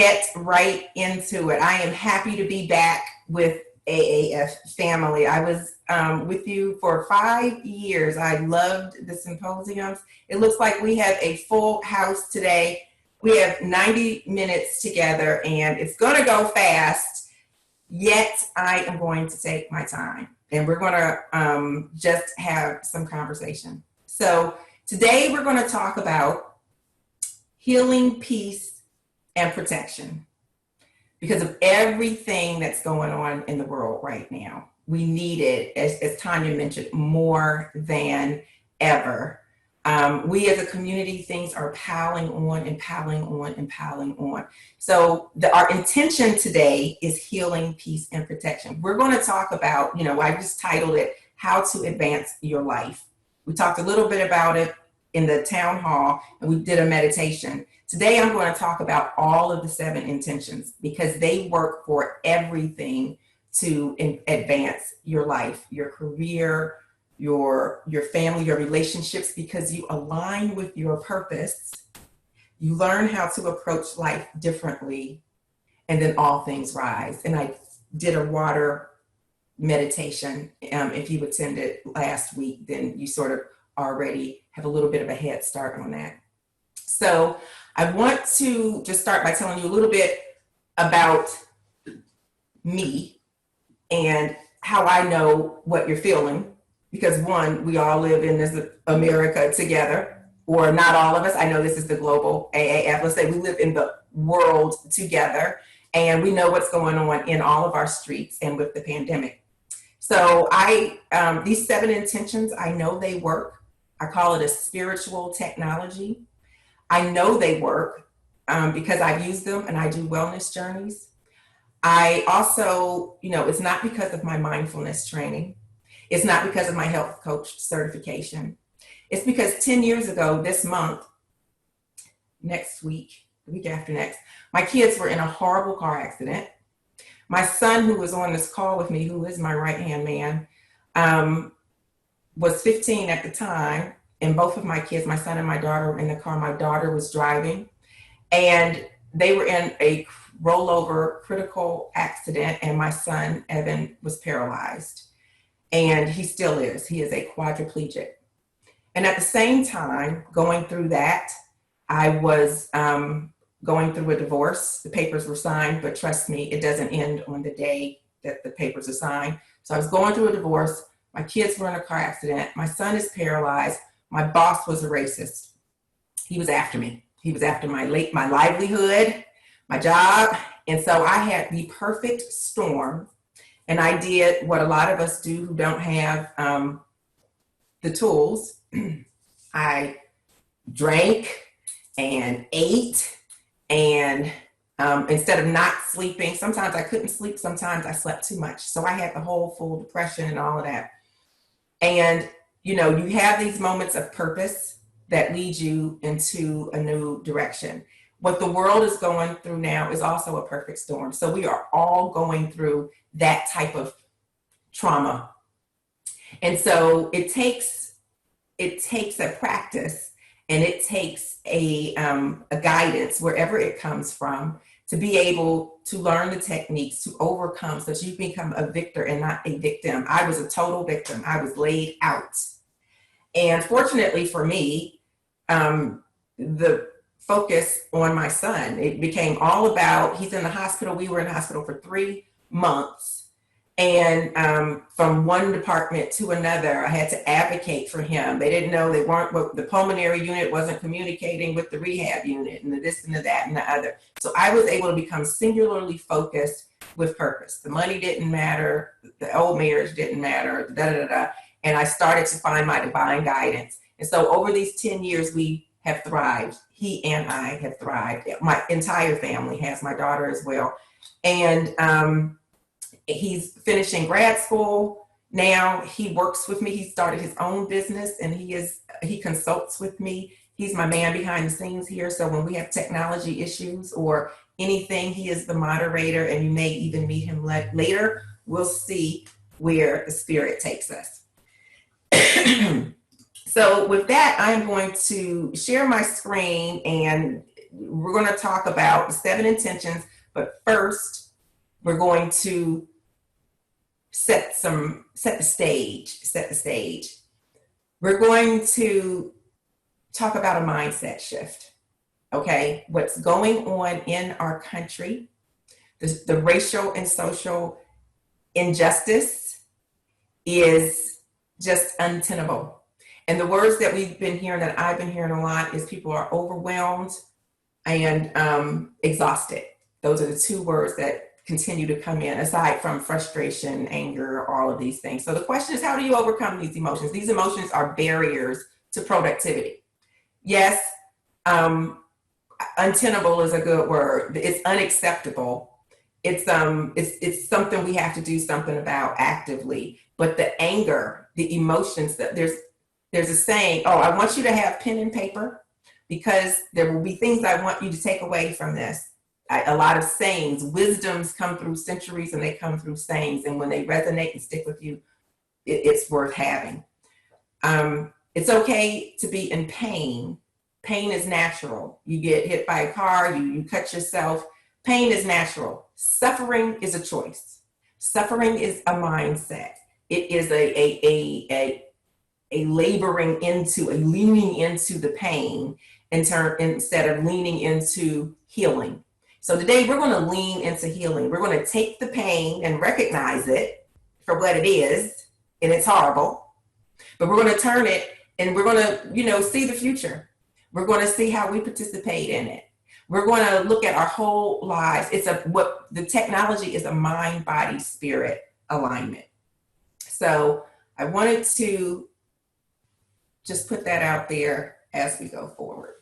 get right into it. I am happy to be back with AAF family. I was with you for 5 years. I loved the symposiums. It looks like we have a full house today. We have 90 minutes together and it's going to go fast, yet I am going to take my time and we're going to just have some conversation. So today we're going to talk about healing, peace, and protection. Because of everything that's going on in the world right now. We need it, as Tanya mentioned, more than ever. We as a community, things are piling on and piling on and piling on. So our intention today is healing, peace, and protection. We're going to talk about, I just titled it, How to Advance Your Life. We talked a little bit about it in the town hall and we did a meditation. Today, I'm going to talk about all of the 7 intentions because they work for everything to advance your life, your career, your family, your relationships, because you align with your purpose. You learn how to approach life differently, and then all things rise. And I did a water meditation. If you attended last week, then you sort of already have a little bit of a head start on that. So I want to just start by telling you a little bit about me and how I know what you're feeling. Because one, we all live in this America together, or not all of us. I know this is the global AAF. Let's say we live in the world together and we know what's going on in all of our streets and with the pandemic. So these 7 intentions, I know they work. I call it a spiritual technology. I know they work because I've used them and I do wellness journeys. I also, it's not because of my mindfulness training. It's not because of my health coach certification. It's because 10 years ago, this month, next week, the week after next, my kids were in a horrible car accident. My son, who was on this call with me, who is my right-hand man, was 15 at the time. And both of my kids, my son and my daughter, were in the car. My daughter was driving and they were in a rollover critical accident. And my son, Evan, was paralyzed and he still is. He is a quadriplegic. And at the same time, going through that, I was going through a divorce. The papers were signed, but trust me, it doesn't end on the day that the papers are signed. So I was going through a divorce. My kids were in a car accident. My son is paralyzed. My boss was a racist. He was after me. He was after my livelihood, my job. And so I had the perfect storm. And I did what a lot of us do who don't have the tools. I drank and ate. And instead of not sleeping, sometimes I couldn't sleep. Sometimes I slept too much. So I had the whole full depression and all of that. And you have these moments of purpose that lead you into a new direction. What the world is going through now is also a perfect storm. So we are all going through that type of trauma. And so it takes a practice and it takes a guidance, wherever it comes from, to be able to learn the techniques to overcome so that you become a victor and not a victim. I was a total victim. I was laid out. And fortunately for me, the focus on my son, it became all about, he's in the hospital. We were in the hospital for 3 months. And from one department to another, I had to advocate for him. They didn't know, the pulmonary unit wasn't communicating with the rehab unit and the this and the that and the other. So I was able to become singularly focused with purpose. The money didn't matter. The old marriage didn't matter, And I started to find my divine guidance. And so over these 10 years, we have thrived. He and I have thrived. My entire family has, my daughter as well. And he's finishing grad school now. He works with me. He started his own business and he consults with me. He's my man behind the scenes here. So when we have technology issues or anything, he is the moderator, and you may even meet him later. We'll see where the spirit takes us. So with that, I'm going to share my screen and we're going to talk about the 7 intentions, but first we're going to set the stage. We're going to talk about a mindset shift. Okay, what's going on in our country, the racial and social injustice is just untenable. And the words that we've been hearing, that I've been hearing a lot, is people are overwhelmed and exhausted. Those are the 2 words that continue to come in, aside from frustration, anger, all of these things. So the question is, how do you overcome these emotions? These emotions are barriers to productivity. Yes, untenable is a good word. It's unacceptable. It's something we have to do something about actively. But the anger, the emotions, that there's a saying, oh, I want you to have pen and paper, because there will be things I want you to take away from this. A lot of sayings, wisdoms come through centuries, and they come through sayings. And when they resonate and stick with you, it's worth having. It's okay to be in pain. Pain is natural. You get hit by a car, you cut yourself. Pain is natural. Suffering is a choice. Suffering is a mindset. It is a laboring into, a leaning into the pain instead of leaning into healing. So today we're going to lean into healing. We're going to take the pain and recognize it for what it is, and it's horrible. But we're going to turn it, and we're going to, see the future. We're going to see how we participate in it. We're going to look at our whole lives. What the technology is, a mind, body, spirit alignment. So I wanted to just put that out there as we go forward.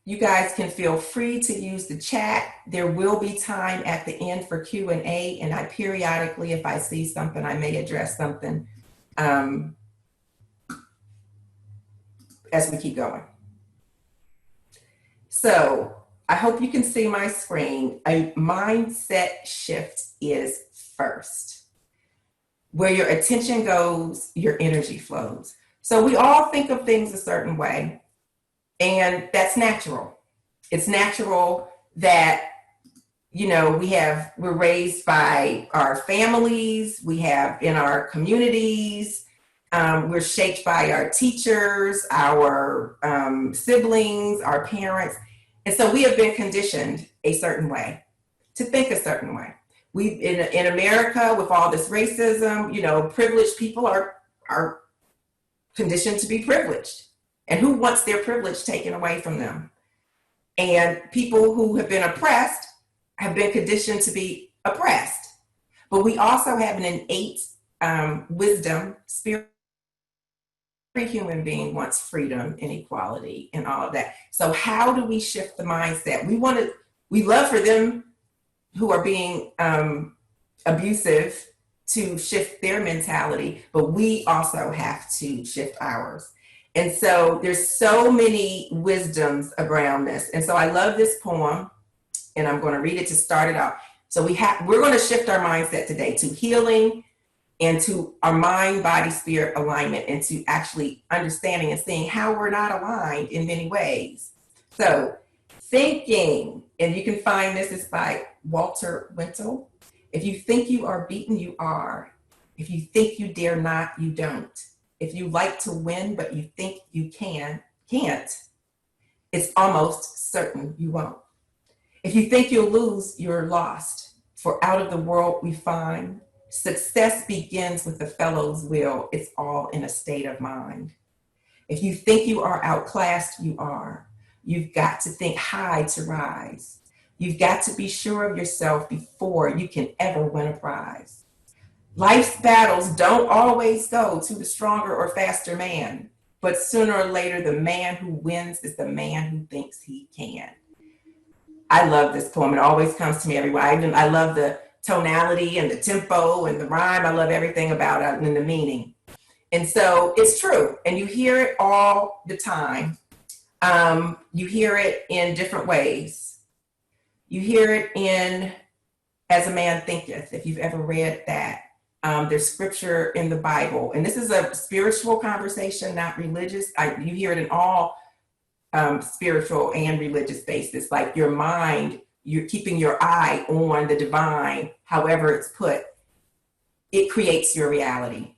You guys can feel free to use the chat. There will be time at the end for Q&A, and I periodically, if I see something, I may address something as we keep going. So I hope you can see my screen. A mindset shift is first. Where your attention goes, your energy flows. So we all think of things a certain way, and that's natural. It's natural that, we're raised by our families, we have in our communities, we're shaped by our teachers, our siblings, our parents. And so we have been conditioned a certain way, to think a certain way. We in America, with all this racism, privileged people are conditioned to be privileged. And who wants their privilege taken away from them? And people who have been oppressed have been conditioned to be oppressed. But we also have an innate wisdom, spirit. Every human being wants freedom and equality and all of that. So how do we shift the mindset? We love for them who are being abusive to shift their mentality, but we also have to shift ours. And so there's so many wisdoms around this. And so I love this poem, and I'm going to read it to start it off. So we're going to shift our mindset today to healing and to our mind, body, spirit alignment, and to actually understanding and seeing how we're not aligned in many ways. So thinking, and you can find this is by Walter Wintle. If you think you are beaten, you are. If you think you dare not, you don't. If you like to win, but you think you can't, it's almost certain you won't. If you think you'll lose, you're lost. For out of the world we find, success begins with the fellow's will. It's all in a state of mind. If you think you are outclassed, you are. You've got to think high to rise. You've got to be sure of yourself before you can ever win a prize. Life's battles don't always go to the stronger or faster man, but sooner or later, the man who wins is the man who thinks he can. I love this poem. It always comes to me everywhere. I love the tonality and the tempo and the rhyme. I love everything about it and the meaning. And so it's true. And you hear it all the time. You hear it in different ways. You hear it in As a Man Thinketh, if you've ever read that. There's scripture in the Bible. And this is a spiritual conversation, not religious. You hear it in all spiritual and religious basis. Like your mind, you're keeping your eye on the divine, however it's put, it creates your reality.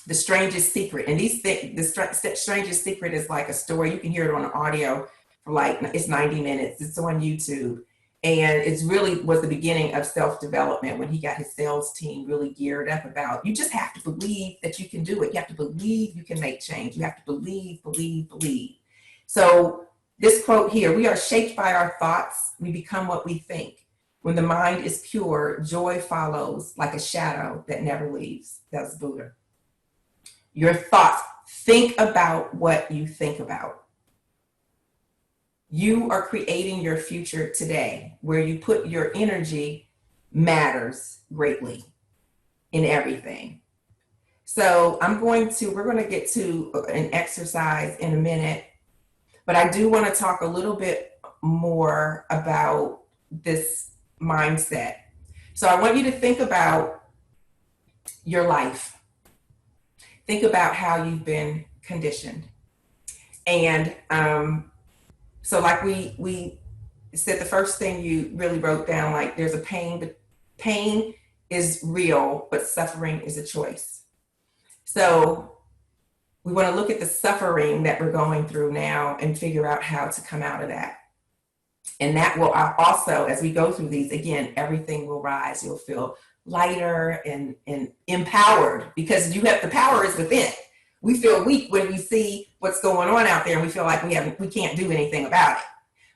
The strangest secret, and these things, the strangest secret is like a story. You can hear it on audio for like, it's 90 minutes. It's on YouTube. And it's really was the beginning of self-development when he got his sales team really geared up about, you just have to believe that you can do it. You have to believe you can make change. You have to believe, believe, believe. So this quote here, we are shaped by our thoughts. We become what we think. When the mind is pure, joy follows like a shadow that never leaves. That's Buddha. Your thoughts, think about what you think about. You are creating your future today. Where you put your energy matters greatly in everything. So we're going to get to an exercise in a minute, but I do want to talk a little bit more about this mindset. So I want you to think about your life. Think about how you've been conditioned. And so like we said, the first thing you really wrote down, like there's a pain, but pain is real, but suffering is a choice. So we want to look at the suffering that we're going through now and figure out how to come out of that. And that will also, as we go through these, again, everything will rise. You'll feel lighter and empowered because you have, the power is within. We feel weak when we see what's going on out there and we feel like we can't do anything about it.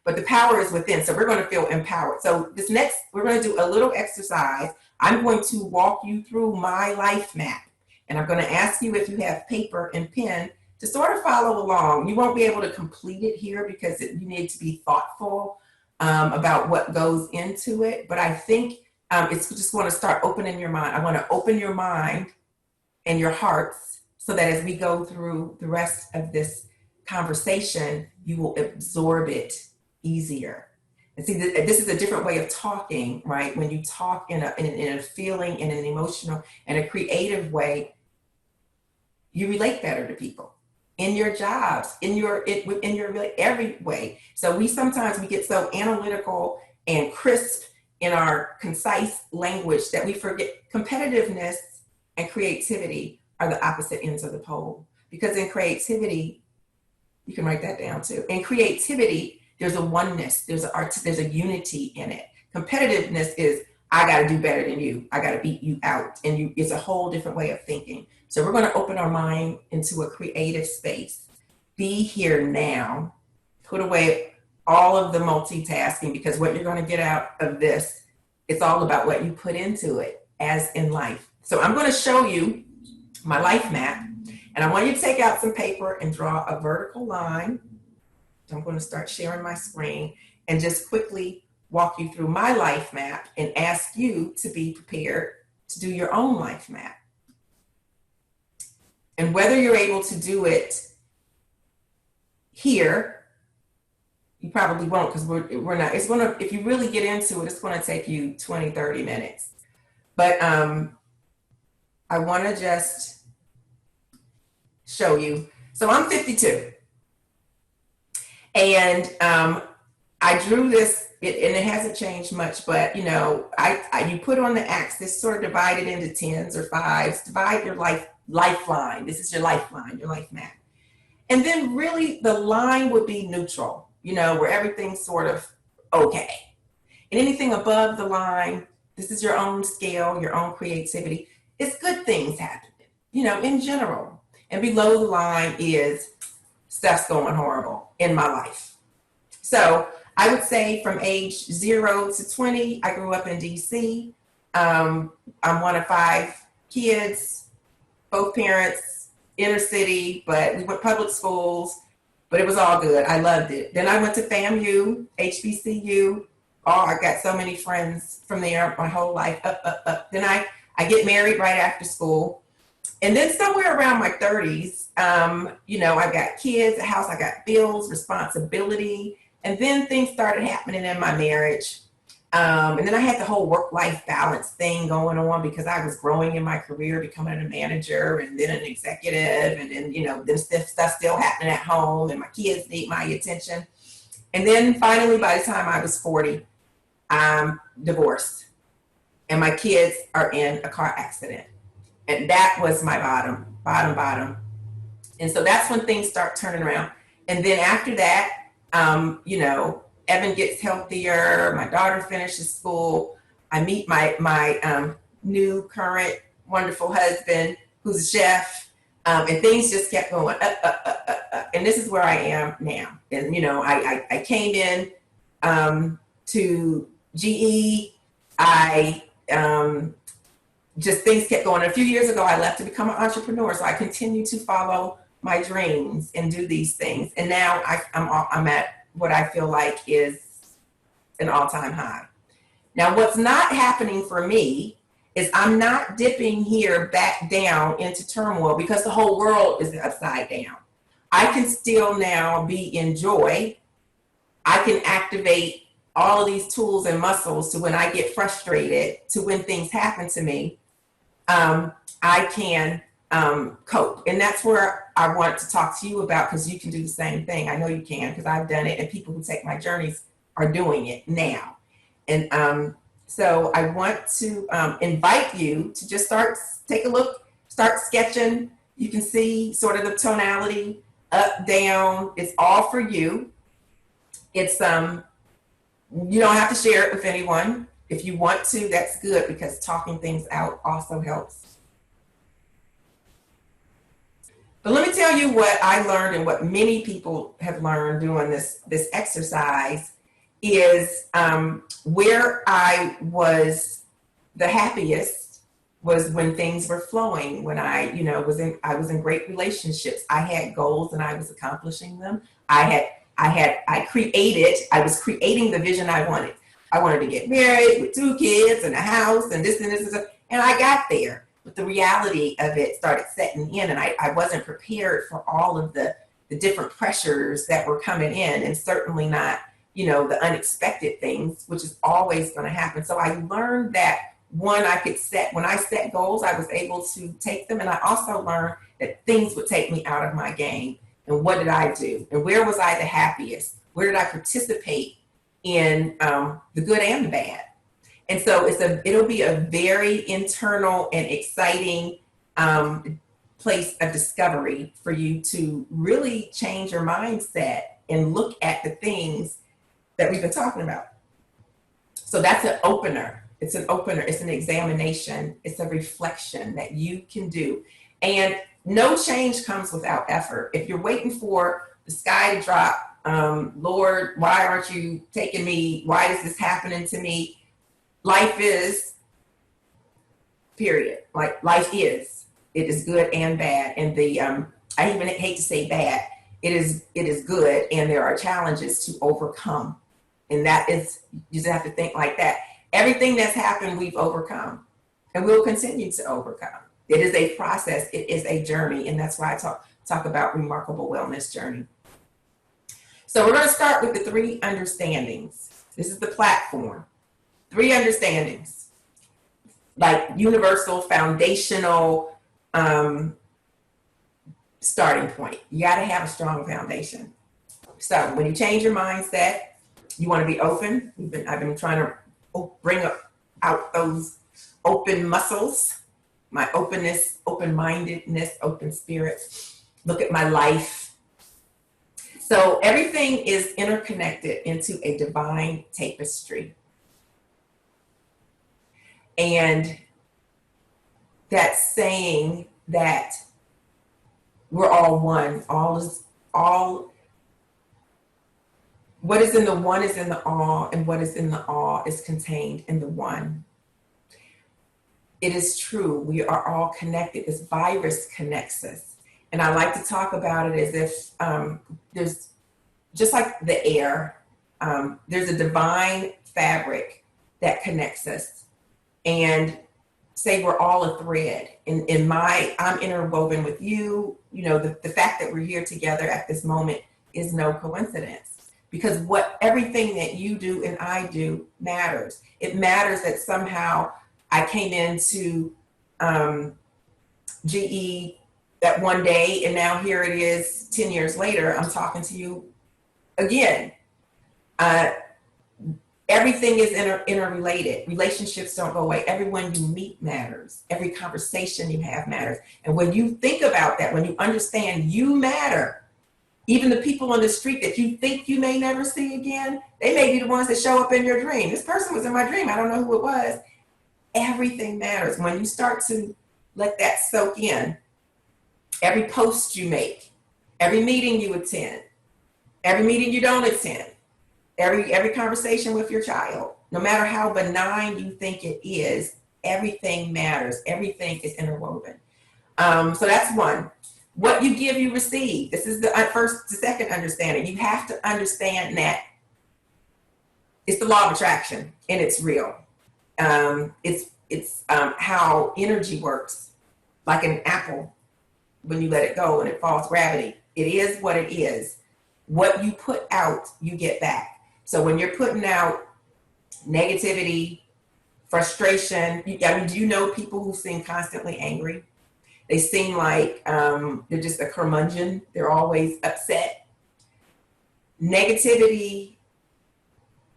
But the power is within, so we're going to feel empowered. So this next, we're going to do a little exercise. I'm going to walk you through my life map. And I'm going to ask you if you have paper and pen to sort of follow along. You won't be able to complete it here because you need to be thoughtful about what goes into it. But I think it's just want to start opening your mind. I want to open your mind and your hearts so that as we go through the rest of this conversation, you will absorb it easier. And see, this is a different way of talking, right? When you talk in a feeling, in an emotional, and a creative way, you relate better to people in your jobs, in your every way. So we sometimes get so analytical and crisp in our concise language that we forget competitiveness and creativity are the opposite ends of the pole. Because in creativity, you can write that down too. In creativity, there's a oneness, there's a unity in it. Competitiveness is, I got to do better than you. I got to beat you out. And it's a whole different way of thinking. So we're going to open our mind into a creative space. Be here now. Put away all of the multitasking, because what you're going to get out of this, it's all about what you put into it, as in life. So I'm going to show you my life map, and I want you to take out some paper and draw a vertical line. I'm going to start sharing my screen and just quickly walk you through my life map and ask you to be prepared to do your own life map. And whether you're able to do it here, you probably won't, because we're not, it's going to, if you really get into it, it's going to take you 20, 30 minutes. But I want to just show you. So I'm 52. And I drew this, and it hasn't changed much, but you know, you put on the axis, sort of divide it into 10s or 5s, divide your lifeline. This is your lifeline, your life map. And then really the line would be neutral, you know, where everything's sort of okay. And anything above the line, this is your own scale, your own creativity. It's good things happening, you know, in general. And below the line is stuff's going horrible in my life. So I would say from age 0 to 20, I grew up in DC. I'm one of 5 kids, both parents, inner city, but we went public schools, but it was all good. I loved it. Then I went to FAMU, HBCU. Oh, I got so many friends from there my whole life, up. Then I get married right after school. And then somewhere around my 30s, you know, I got kids, a house, I got bills, responsibility. And then things started happening in my marriage. And then I had the whole work-life balance thing going on because I was growing in my career, becoming a manager and then an executive. And then, this stuff still happening at home and my kids need my attention. And then finally, by the time I was 40, I'm divorced and my kids are in a car accident. And that was my bottom. And so that's when things start turning around. And then after that, Evan gets healthier. My daughter finishes school. I meet my new current wonderful husband who's a chef. And things just kept going up. And this is where I am now. And, I came in to GE. Just things kept going. A few years ago, I left to become an entrepreneur. So I continue to follow my dreams and do these things. And now I'm at what I feel like is an all-time high. Now, what's not happening for me is I'm not dipping here back down into turmoil because the whole world is upside down. I can still now be in joy. I can activate all of these tools and muscles to when I get frustrated, to when things happen to me, I can cope. And that's where I want to talk to you about, because you can do the same thing. I know you can, because I've done it, and people who take my journeys are doing it now. And so I want to invite you to just take a look, start sketching. You can see sort of the tonality, up, down. It's all for you. It's you don't have to share it with anyone. If you want to, that's good, because talking things out also helps. But let me tell you what I learned, and what many people have learned doing this exercise is where I was the happiest was when things were flowing, when I was in great relationships. I had goals and I was accomplishing them. I was creating the vision I wanted. I wanted to get married with 2 kids and a house and this and this, and I got there. But the reality of it started setting in, and I wasn't prepared for all of the different pressures that were coming in, and certainly not, the unexpected things, which is always going to happen. So I learned that when I set goals, I was able to take them. And I also learned that things would take me out of my game. And what did I do? And where was I the happiest? Where did I participate in the good and the bad? And so it'll be a very internal and exciting place of discovery for you to really change your mindset and look at the things that we've been talking about. So that's an opener. It's an opener. It's an examination. It's a reflection that you can do. And no change comes without effort. If you're waiting for the sky to drop, Lord, why aren't you taking me? Why is this happening to me? Life is, period. Like, life is. It is good and bad. And I even hate to say bad. It is good, and there are challenges to overcome. And that is, you just have to think like that. Everything that's happened, we've overcome, and we'll continue to overcome. It is a process. It is a journey. And that's why I talk about Remarkable Wellness Journey. So we're going to start with the 3 understandings. This is the platform. 3 understandings, like universal, foundational starting point. You got to have a strong foundation. So when you change your mindset, you want to be open. I've been trying to bring out those open muscles, my openness, open-mindedness, open spirit. Look at my life. So everything is interconnected into a divine tapestry. And that's saying that we're all one. What is in the one is in the all, and what is in the all is contained in the one. It is true. We are all connected. This virus connects us. And I like to talk about it as if there's, just like the air, there's a divine fabric that connects us. And say we're all a thread. I'm interwoven with you. The fact that we're here together at this moment is no coincidence. because everything that you do and I do matters. It matters that somehow I came into GE that one day, and now here it is 10 years later, I'm talking to you again. Everything is interrelated. Relationships don't go away. Everyone you meet matters. Every conversation you have matters. And when you think about that, when you understand you matter, even the people on the street that you think you may never see again, they may be the ones that show up in your dream. This person was in my dream. I don't know who it was. Everything matters. When you start to let that soak in, every post you make, every meeting you attend, every meeting you don't attend, every conversation with your child, no matter how benign you think it is, everything matters. Everything is interwoven. So that's one. What you give, you receive. This is the second understanding. You have to understand that it's the law of attraction, and it's real. It's how energy works, like an apple. When you let it go and it falls gravity, it is what it is. What you put out, you get back. So when you're putting out negativity, frustration, do you know people who seem constantly angry? They seem like they're just a curmudgeon. They're always upset. Negativity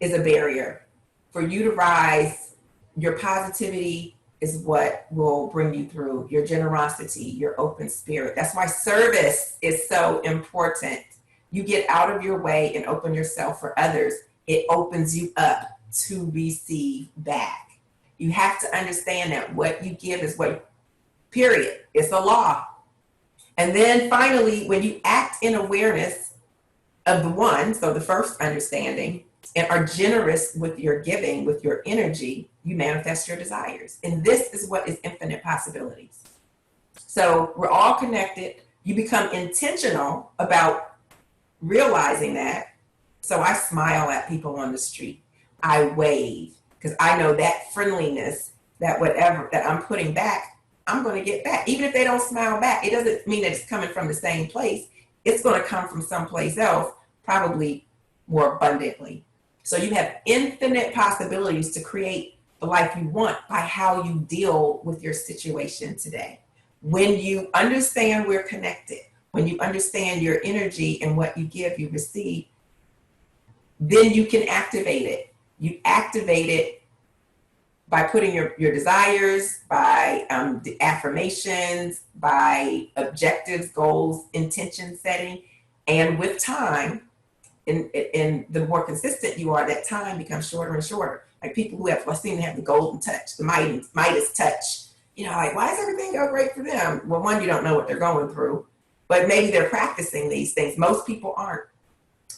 is a barrier. For you to rise, your positivity is what will bring you through. Your generosity, your open spirit. That's why service is so important. You get out of your way and open yourself for others. It opens you up to receive back. You have to understand that what you give is what, period. It's a law. And then finally, when you act in awareness of the one, so the first understanding, and are generous with your giving, with your energy, you manifest your desires. And this is what is infinite possibilities. So we're all connected. You become intentional about realizing that. So I smile at people on the street. I wave, because I know that friendliness, that whatever that I'm putting back, I'm going to get back. Even if they don't smile back, it doesn't mean that it's coming from the same place. It's going to come from someplace else, probably more abundantly. So you have infinite possibilities to create the life you want by how you deal with your situation today. When you understand we're connected, when you understand your energy and what you give, you receive, then you can activate it. You activate it by putting your desires, by the affirmations, by objectives, goals, intention setting, and with time, and the more consistent you are, that time becomes shorter and shorter. Like people who seem to have the golden touch, the Midas touch, like, why does everything go great for them? Well, one, you don't know what they're going through, but maybe they're practicing these things. Most people aren't.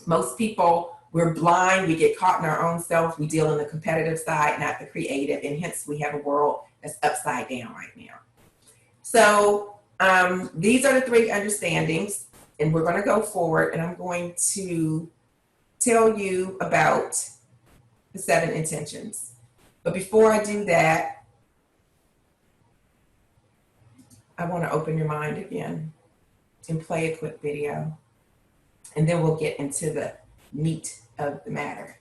Most people, we're blind. We get caught in our own self. We deal in the competitive side, not the creative. And hence we have a world that's upside down right now. So these are the three understandings, and we're going to go forward, and I'm going to tell you about the 7 intentions. But before I do that, I want to open your mind again and play a quick video, and then we'll get into the meat of the matter.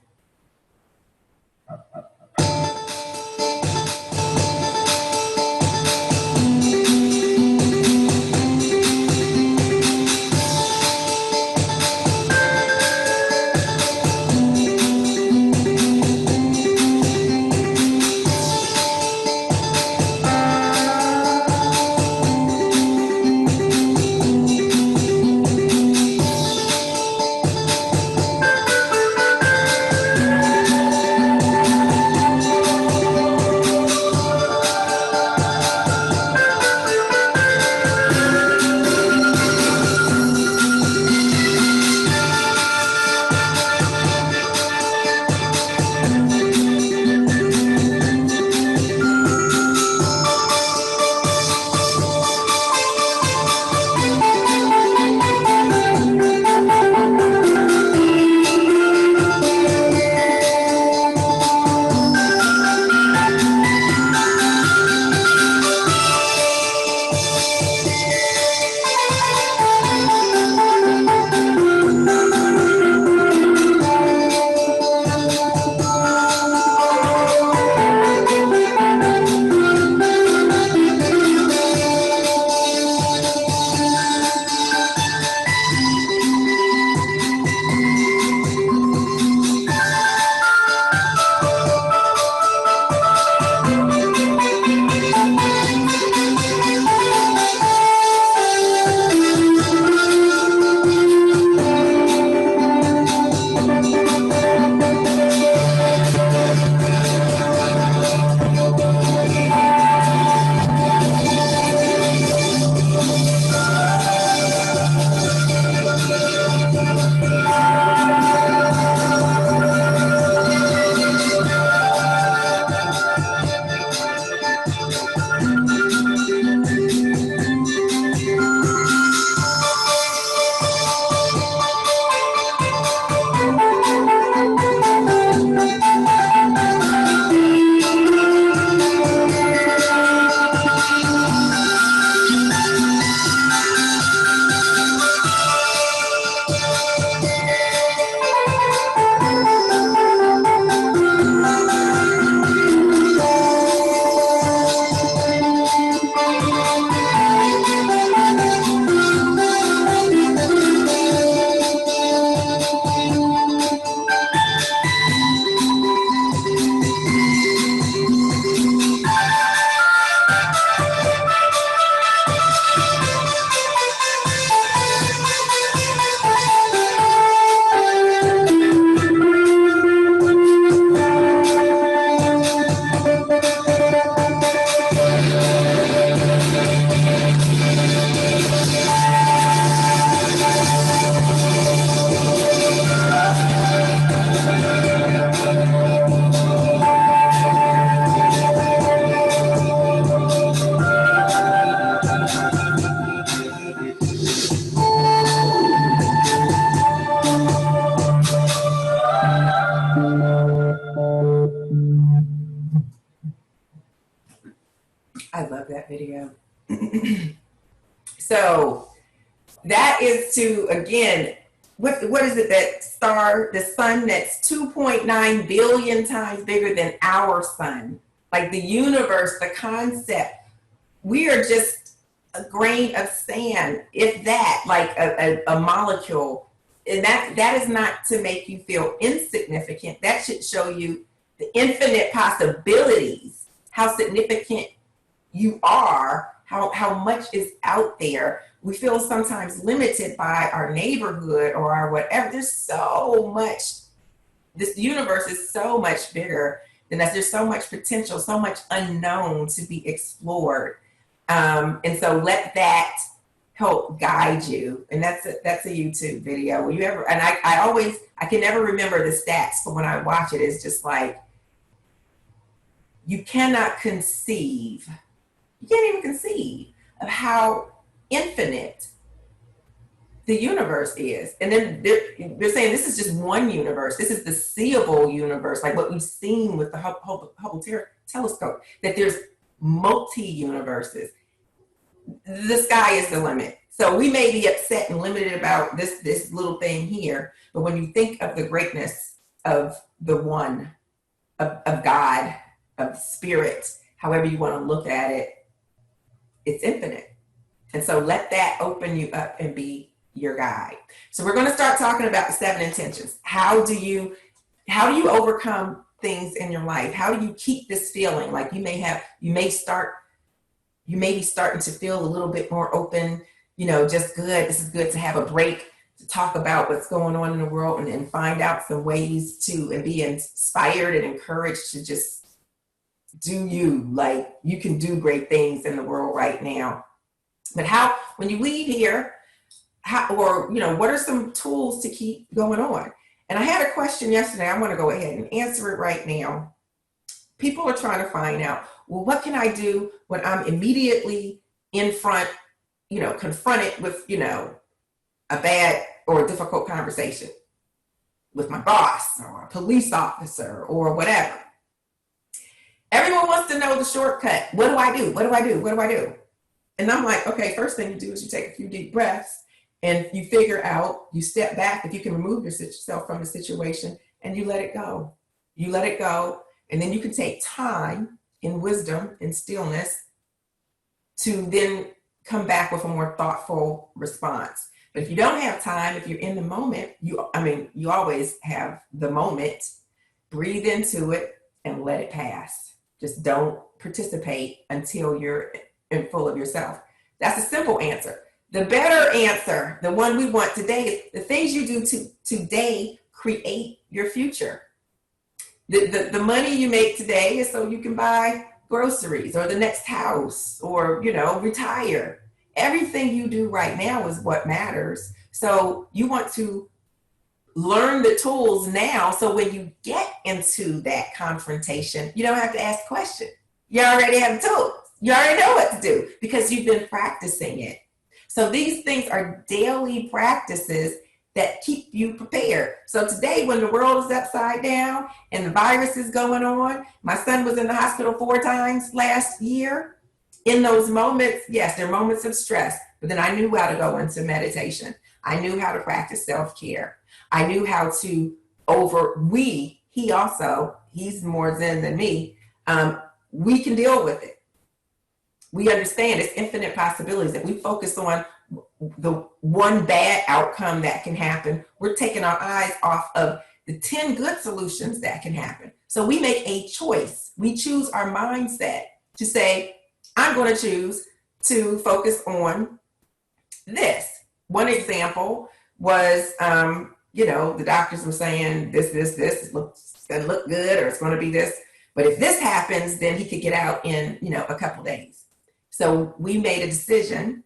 video. So that is to, again, what is it, that star, the sun that's 2.9 billion times bigger than our sun? Like the universe, the concept, we are just a grain of sand, if that, like a molecule. And that is not to make you feel insignificant. That should show you the infinite possibilities, how significant you are, how much is out there. We feel sometimes limited by our neighborhood or our whatever. There's so much, this universe is so much bigger than us. There's so much potential, so much unknown to be explored. And so let that help guide you. And that's a YouTube video. Will you ever, and I can never remember the stats, but when I watch it, it's just like, you cannot conceive, you can't even conceive of how infinite the universe is. And then they're saying this is just one universe. This is the seeable universe, like what we've seen with the Hubble telescope, that there's multi-universes. The sky is the limit. So we may be upset and limited about this little thing here, but when you think of the greatness of the one, of God, of spirit, however you want to look at it, it's infinite. And so let that open you up and be your guide. So we're going to start talking about the 7 intentions. How do you overcome things in your life? How do you keep this feeling? Like you may be starting to feel a little bit more open, just good. This is good to have a break, to talk about what's going on in the world and find out some ways to, and be inspired and encouraged to just do you. Like you can do great things in the world right now. But when you leave here, what are some tools to keep going on? And I had a question yesterday. I want to go ahead and answer it right now. People are trying to find out, well, what can I do when I'm immediately in front, confronted with, a bad or difficult conversation with my boss or a police officer or whatever? Everyone wants to know the shortcut. What do I do? What do I do? What do I do? And I'm like, okay, first thing you do is you take a few deep breaths and you figure out, you step back, if you can remove yourself from the situation, and you let it go. You let it go. And then you can take time in wisdom and stillness to then come back with a more thoughtful response. But if you don't have time, if you're in the moment, you always have the moment. Breathe into it and let it pass. Just don't participate until you're in full of yourself. That's a simple answer. The better answer, the one we want today, is the things you do today create your future. The money you make today is so you can buy groceries or the next house or, retire. Everything you do right now is what matters. So you want to learn the tools now, so when you get into that confrontation, you don't have to ask questions. You already have the tools. You already know what to do because you've been practicing it. So these things are daily practices that keep you prepared. So today, when the world is upside down and the virus is going on, my son was in the hospital 4 times last year. In those moments, yes, there are moments of stress, but then I knew how to go into meditation. I knew how to practice self-care. I knew how to he's more Zen than me. We can deal with it. We understand it's infinite possibilities. If we focus on the one bad outcome that can happen, we're taking our eyes off of the 10 good solutions that can happen. So we make a choice. We choose our mindset to say, I'm going to choose to focus on this. One example was, the doctors were saying this it's going to look good, or it's going to be this. But if this happens, then he could get out in, a couple days. So we made a decision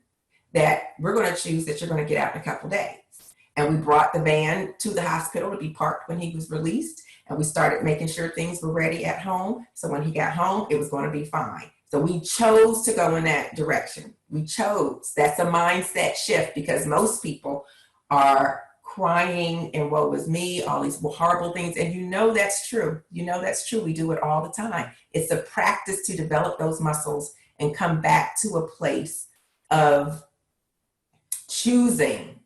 that we're going to choose that you're going to get out in a couple days. And we brought the van to the hospital to be parked when he was released. And we started making sure things were ready at home. So when he got home, it was going to be fine. So we chose to go in that direction. We chose. That's a mindset shift, because most people are crying and woe is me, all these horrible things. And that's true. That's true. We do it all the time. It's a practice to develop those muscles and come back to a place of choosing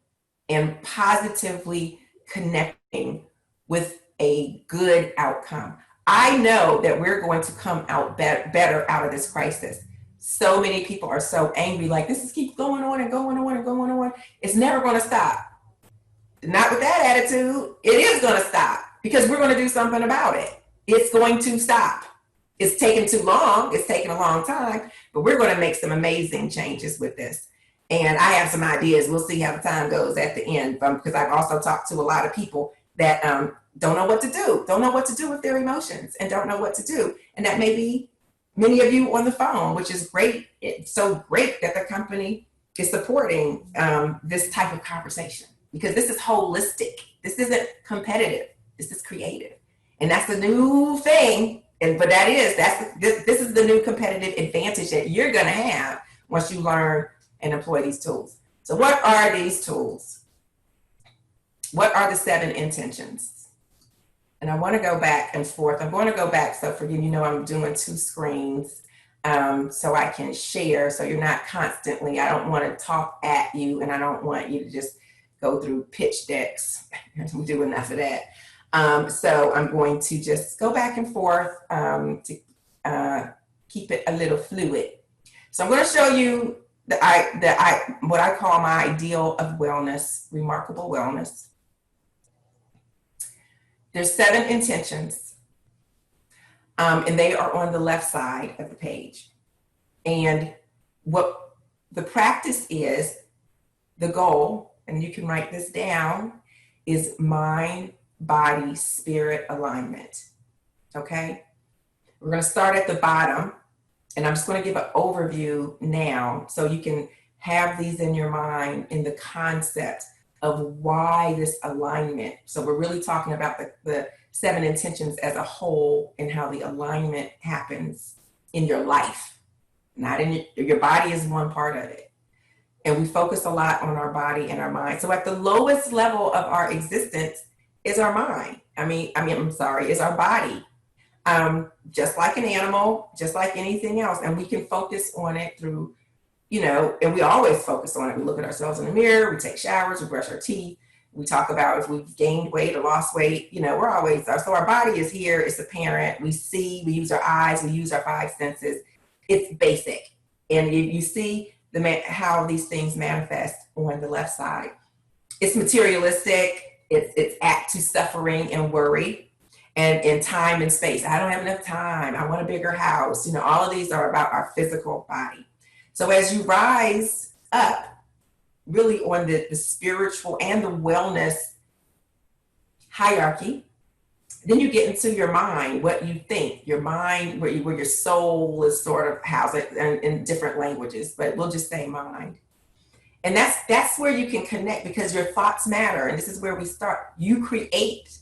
and positively connecting with a good outcome. I know that we're going to come out better out of this crisis. So many people are so angry, like this is keep going on and going on and going on. It's never going to stop. Not with that attitude. It is going to stop because we're going to do something about it. It's going to stop. It's taken too long. It's taken a long time, but we're going to make some amazing changes with this. And I have some ideas. We'll see how the time goes at the end, because I've also talked to a lot of people that don't know what to do, don't know what to do with their emotions and don't know what to do. And that may be many of you on the phone, which is great. It's so great that the company is supporting this type of conversation, because this is holistic. This isn't competitive. This is creative. And that's a new thing. But this is the new competitive advantage that you're going to have once you learn and employ these tools. So what are these tools? What are the 7 intentions? And I want to go back and forth. I'm going to go back. So for you, I'm doing 2 screens so I can share. So you're not constantly, I don't want to talk at you, and I don't want you to just go through pitch decks. We do enough of that. So I'm going to just go back and forth to keep it a little fluid. So I'm going to show you what I call my ideal of wellness, remarkable wellness. There's 7 intentions, and they are on the left side of the page. And what the practice is, the goal, and you can write this down, is mind, body, spirit alignment. Okay? We're going to start at the bottom, and I'm just going to give an overview now so you can have these in your mind in the concept of why this alignment. So we're really talking about the 7 intentions as a whole and how the alignment happens in your life, not in your body is one part of it. And we focus a lot on our body and our mind. So at the lowest level of our existence is our mind. Is our body. Just like an animal, just like anything else. And we can focus on it through, and we always focus on it. We look at ourselves in the mirror, we take showers, we brush our teeth, we talk about if we've gained weight or lost weight, we're always, so our body is here, it's apparent, we see, we use our eyes, we use our 5 senses. It's basic. And you see how these things manifest on the left side. It's materialistic, it's apt to suffering and worry, and in time and space. I don't have enough time, I want a bigger house. All of these are about our physical body. So as you rise up, really on the spiritual and the wellness hierarchy, then you get into your mind, what you think, your mind, where your soul is sort of housed in different languages, but we'll just say mind. And that's where you can connect, because your thoughts matter. And this is where we start. You create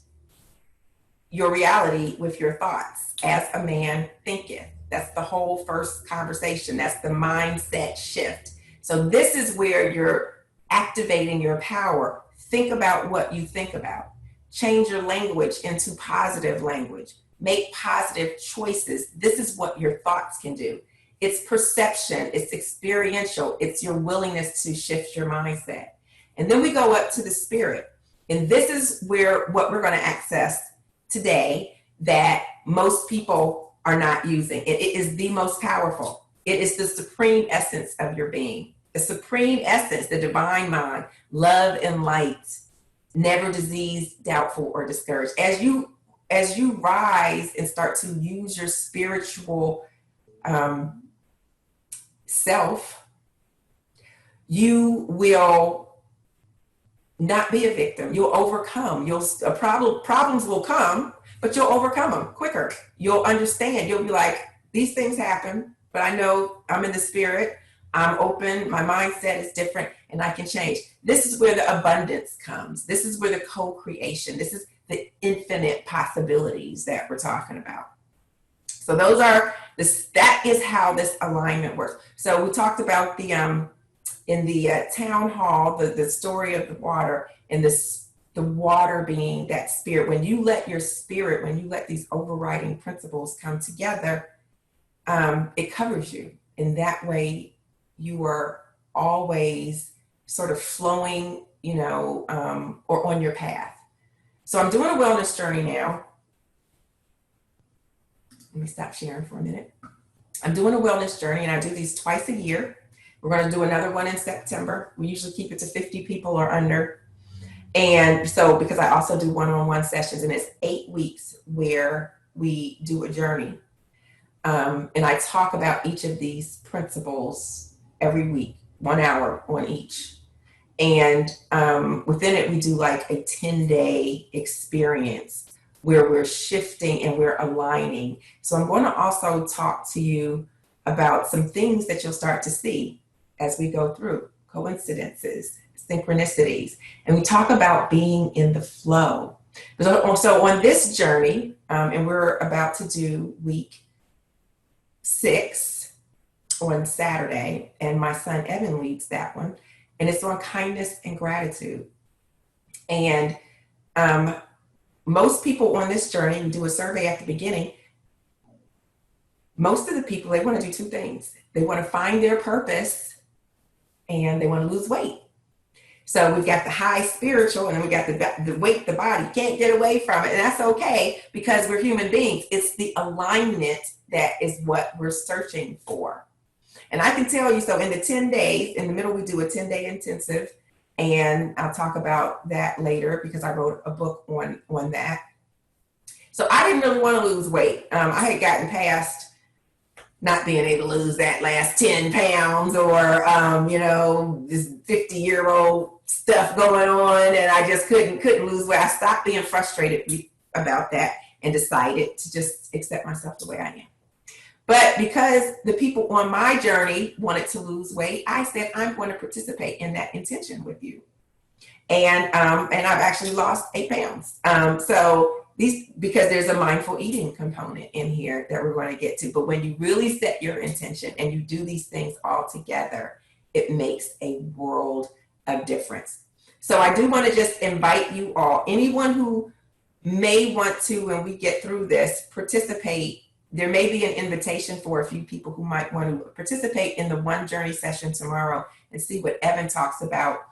your reality with your thoughts. As a man thinketh. That's the whole first conversation. That's the mindset shift. So this is where you're activating your power. Think about what you think about. Change your language into positive language. Make positive choices. This is what your thoughts can do. It's perception, it's experiential, it's your willingness to shift your mindset. And then we go up to the spirit. And this is what we're going to access today that most people are not using. It is the most powerful. It is the supreme essence of your being. The supreme essence, the divine mind, love and light, never diseased, doubtful, or discouraged. As you rise and start to use your spiritual self, you will not be a victim. You'll overcome. Problems will come, but you'll overcome them quicker. You'll understand. You'll be like, these things happen, but I know I'm in the spirit. I'm open. My mindset is different, and I can change. This is where the abundance comes. This is where the co-creation. This is the infinite possibilities that we're talking about. So that is how this alignment works. So we talked about in the town hall, the story of the water, and the water being that spirit. When you let your spirit, when you let these overriding principles come together, it covers you. And that way you are always sort of flowing, or on your path. So I'm doing a wellness journey now. Let me stop sharing for a minute. I'm doing a wellness journey, and I do these twice a year. We're going to do another one in September. We usually keep it to 50 people or under. And so, because I also do one-on-one sessions, and it's 8 weeks where we do a journey. And I talk about each of these principles every week, 1 hour on each. And within it, we do like a 10-day experience where we're shifting and we're aligning. So I'm going to also talk to you about some things that you'll start to see as we go through: coincidences, synchronicities, and we talk about being in the flow. So on this journey, and we're about to do week 6 on Saturday, and my son Evan leads that one, and it's on kindness and gratitude. And most people on this journey, we do a survey at the beginning. Most of the people, they want to do 2 things. They want to find their purpose, and they want to lose weight. So we've got the high spiritual, and then we got the weight the body can't get away from it. And that's okay, because we're human beings. It's the alignment that is what we're searching for. And I can tell you, so in the 10 days, in the middle, we do a 10-day intensive. And I'll talk about that later because I wrote a book on that. So I didn't really want to lose weight. I had gotten past not being able to lose that last 10 pounds or, this 50-year-old stuff going on. And I just couldn't lose weight. I stopped being frustrated about that and decided to just accept myself the way I am. But because the people on my journey wanted to lose weight, I said, I'm going to participate in that intention with you. And I've actually lost 8 pounds. Because there's a mindful eating component in here that we're going to get to. But when you really set your intention and you do these things all together, it makes a world of difference. So I do want to just invite you all, anyone who may want to, when we get through this, participate. There may be an invitation for a few people who might want to participate in the one journey session tomorrow and see what Evan talks about,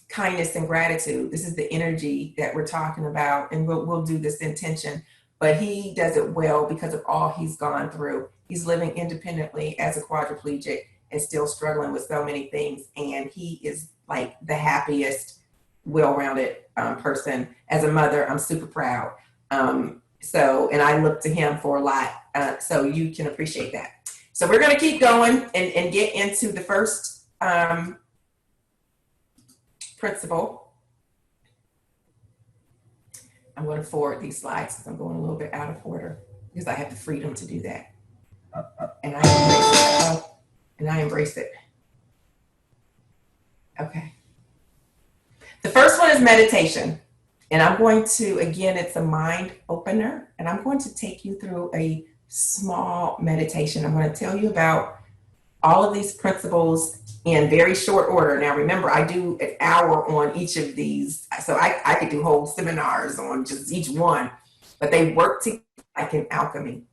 kindness and gratitude. This is the energy that we're talking about, and we'll do this intention. But he does it well because of all he's gone through. He's living independently as a quadriplegic and still struggling with so many things. And he is like the happiest, well-rounded person. As a mother, I'm super proud. And I look to him for a lot. So you can appreciate that. So we're going to keep going and get into the first principle. I'm going to forward these slides because I'm going a little bit out of order because I have the freedom to do that. And I embrace it. Okay. The first one is meditation. And I'm going to, again, it's a mind opener, and I'm going to take you through a small meditation. I'm going to tell you about all of these principles in very short order. Now, remember, I do an hour on each of these, so I could do whole seminars on just each one, but they work together like an alchemy.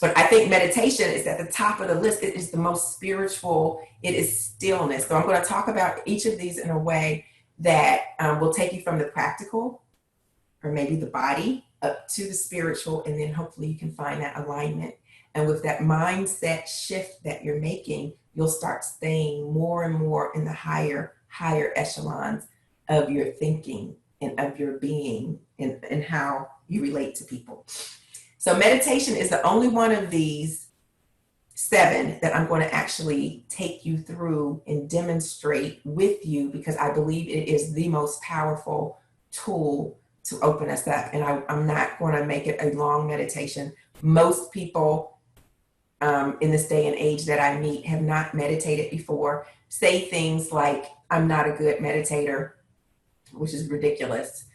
But I think meditation is at the top of the list. It is the most spiritual. It is stillness. So I'm going to talk about each of these in a way that will take you from the practical, or maybe the body, up to the spiritual, and then hopefully you can find that alignment. And with that mindset shift that you're making, you'll start staying more and more in the higher echelons of your thinking and of your being and how you relate to people. So meditation is the only one of these 7 that I'm going to actually take you through and demonstrate with you, because I believe it is the most powerful tool to open us up. And I'm not going to make it a long meditation. Most people in this day and age that I meet have not meditated before, say things like, I'm not a good meditator, which is ridiculous.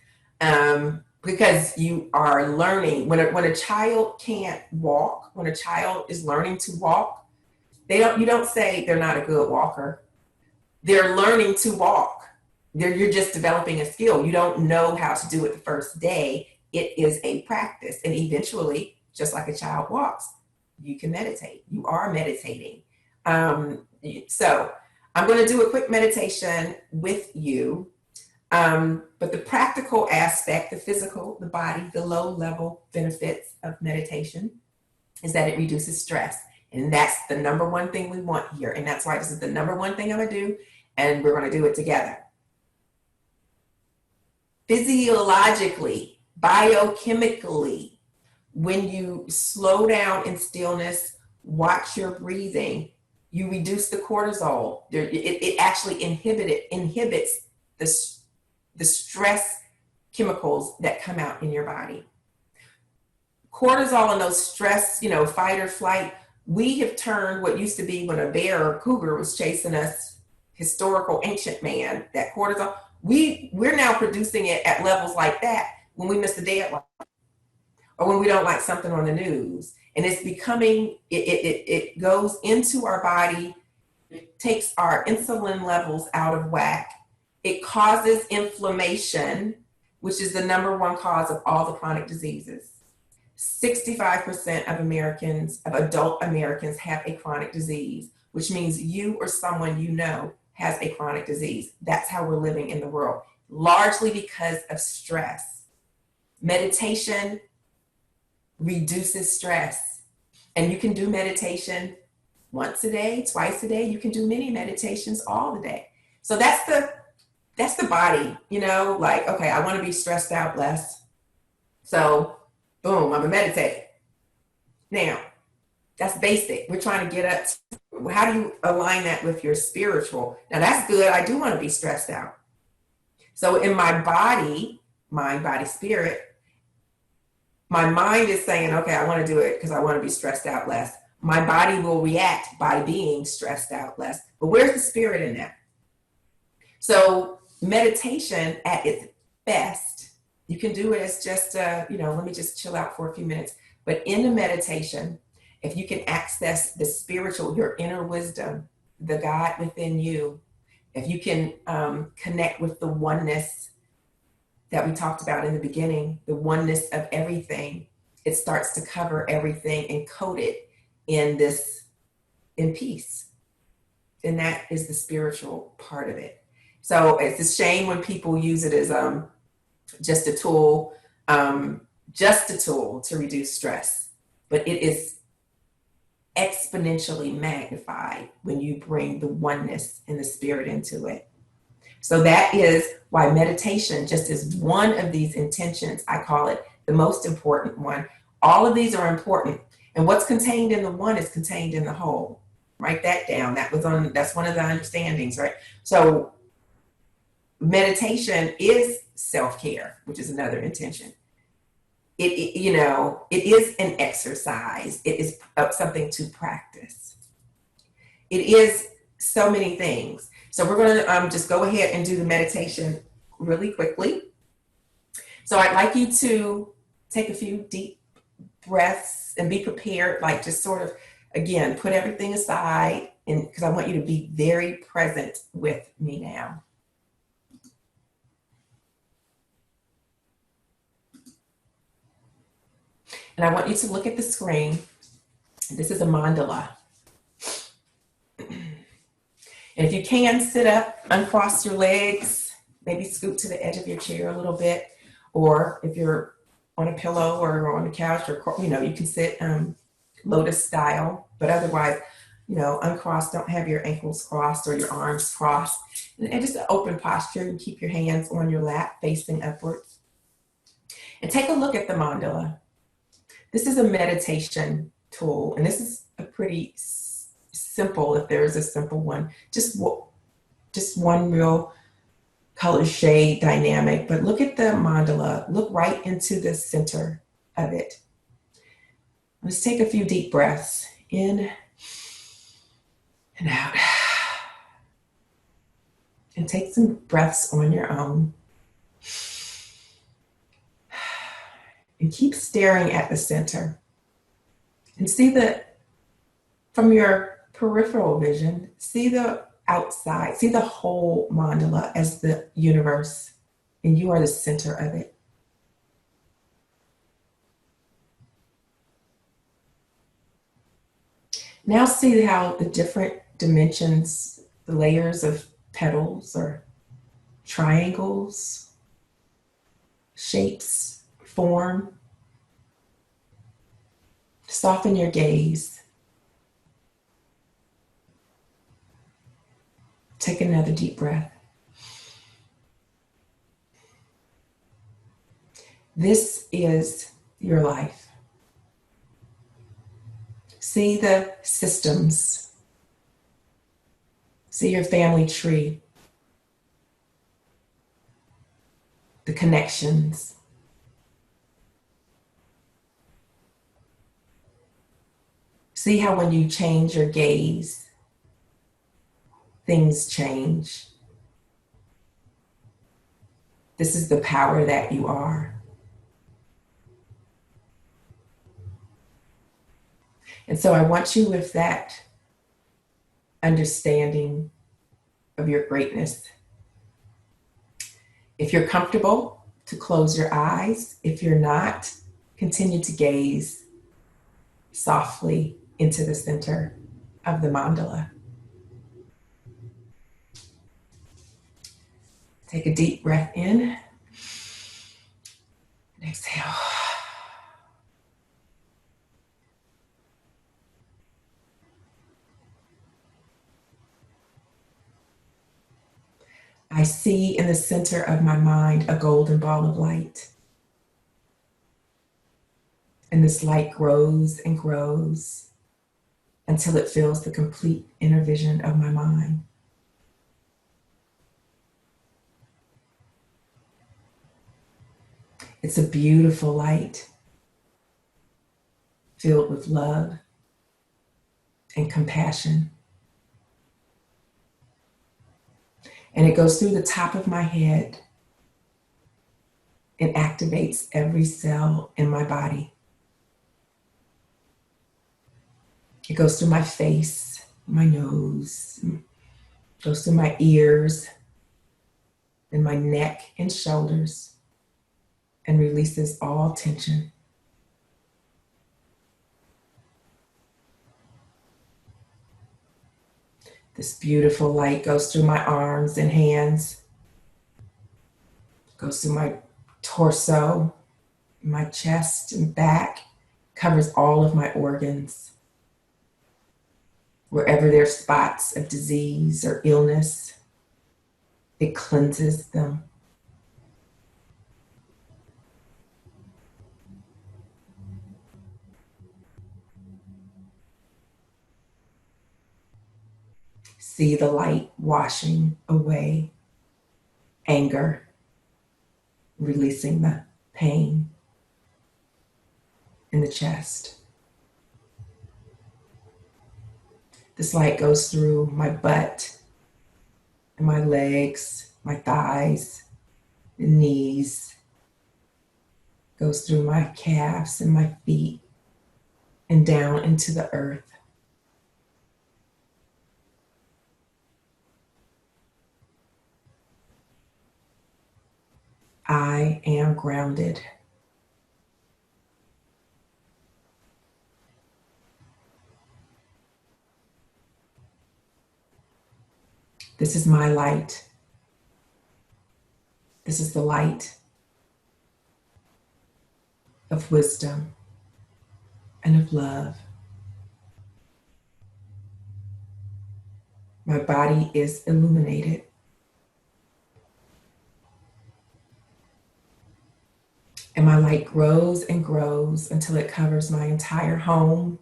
Because you are learning. When a child can't walk, when a child is learning to walk, you don't say they're not a good walker. They're learning to walk. You're just developing a skill. You don't know how to do it the first day. It is a practice. And eventually, just like a child walks, you can meditate. You are meditating. So I'm going to do a quick meditation with you. But the practical aspect, the physical, the body, the low level benefits of meditation is that it reduces stress. And that's the number one thing we want here. And that's why this is the number one thing I'm going to do. And we're going to do it together. Physiologically, biochemically, when you slow down in stillness, watch your breathing, you reduce the cortisol. It actually inhibits the stress chemicals that come out in your body. Cortisol and those stress, fight or flight, we have turned what used to be when a bear or cougar was chasing us, historical ancient man, that cortisol, we're now producing it at levels like that when we miss a deadline or when we don't like something on the news. And it's becoming, it goes into our body, it takes our insulin levels out of whack. It causes inflammation, which is the number one cause of all the chronic diseases. 65% of adult Americans have a chronic disease, which means you or someone you know has a chronic disease. That's how we're living in the world, largely because of stress. Meditation reduces stress. And you can do meditation once a day, twice a day. You can do many meditations all the day. So that's the body, like, okay, I want to be stressed out less. So boom, I'm a meditator. Now, that's basic. We're trying to get up. How do you align that with your spiritual? Now that's good. I do want to be stressed out. So in my body, mind, body, spirit, my mind is saying, okay, I want to do it because I want to be stressed out less. My body will react by being stressed out less. But where's the spirit in that? So meditation at its best, you can do it as just, let me just chill out for a few minutes. But in the meditation, if you can access the spiritual, your inner wisdom, the God within you, if you can connect with the oneness that we talked about in the beginning, the oneness of everything, it starts to cover everything and coat it in peace. And that is the spiritual part of it. So it's a shame when people use it as just a tool to reduce stress. But it is exponentially magnified when you bring the oneness and the spirit into it. So that is why meditation just is one of these intentions. I call it the most important one. All of these are important. And what's contained in the one is contained in the whole. Write that down. That's one of the understandings, right? So meditation is self-care, which is another intention. It is an exercise. It is something to practice. It is so many things. So we're going to just go ahead and do the meditation really quickly. So I'd like you to take a few deep breaths and be prepared, like just sort of, again, put everything aside, and because I want you to be very present with me now. And I want you to look at the screen. This is a mandala. And if you can, sit up, uncross your legs, maybe scoot to the edge of your chair a little bit. Or if you're on a pillow or on the couch, or you can sit lotus style. But otherwise, uncross, don't have your ankles crossed or your arms crossed. And just an open posture, and keep your hands on your lap facing upwards. And take a look at the mandala. This is a meditation tool, and this is a pretty simple, if there is a simple one, just one real color shade dynamic. But look at the mandala. Look right into the center of it. Let's take a few deep breaths in and out. And take some breaths on your own. And keep staring at the center. And see from your peripheral vision, see the outside, see the whole mandala as the universe, and you are the center of it. Now see how the different dimensions, the layers of petals or triangles, shapes form. Soften your gaze. Take another deep breath. This is your life. See the systems. See your family tree. The connections. See how when you change your gaze, things change. This is the power that you are. And so I want you with that understanding of your greatness. If you're comfortable, to close your eyes. If you're not, continue to gaze softly into the center of the mandala. Take a deep breath in and exhale. I see in the center of my mind a golden ball of light. And this light grows and grows until it fills the complete inner vision of my mind. It's a beautiful light filled with love and compassion. And it goes through the top of my head and activates every cell in my body. It goes through my face, my nose, goes through my ears and my neck and shoulders and releases all tension. This beautiful light goes through my arms and hands, goes through my torso, my chest and back, covers all of my organs. Wherever there's spots of disease or illness, it cleanses them. See the light washing away anger, releasing the pain in the chest. This light goes through my butt and my legs, my thighs, and knees, goes through my calves and my feet and down into the earth. I am grounded. This is my light. This is the light of wisdom and of love. My body is illuminated. And my light grows and grows until it covers my entire home.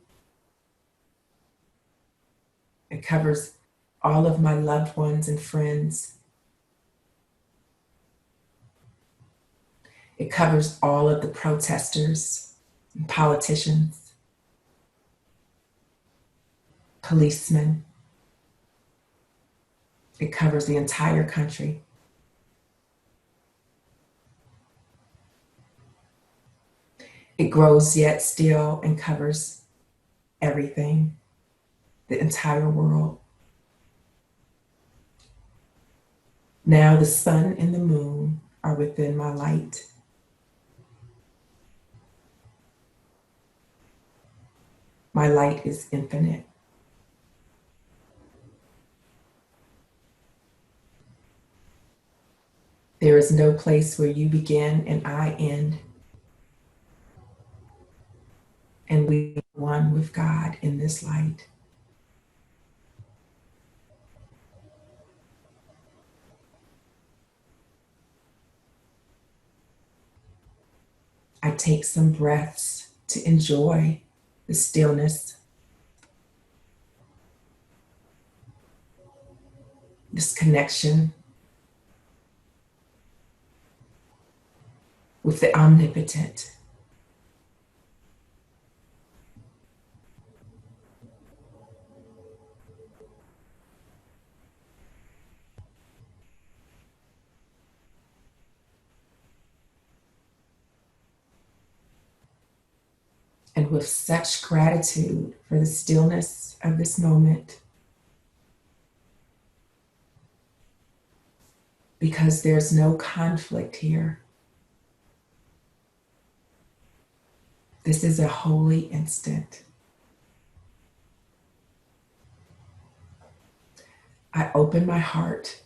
It covers all of my loved ones and friends. It covers all of the protesters and politicians, policemen. It covers the entire country. It grows yet still and covers everything, the entire world. Now the sun and the moon are within my light. My light is infinite. There is no place where you begin and I end. And we are one with God in this light. I take some breaths to enjoy the stillness, this connection with the omnipotent. And with such gratitude for the stillness of this moment, because there's no conflict here. This is a holy instant. I open my heart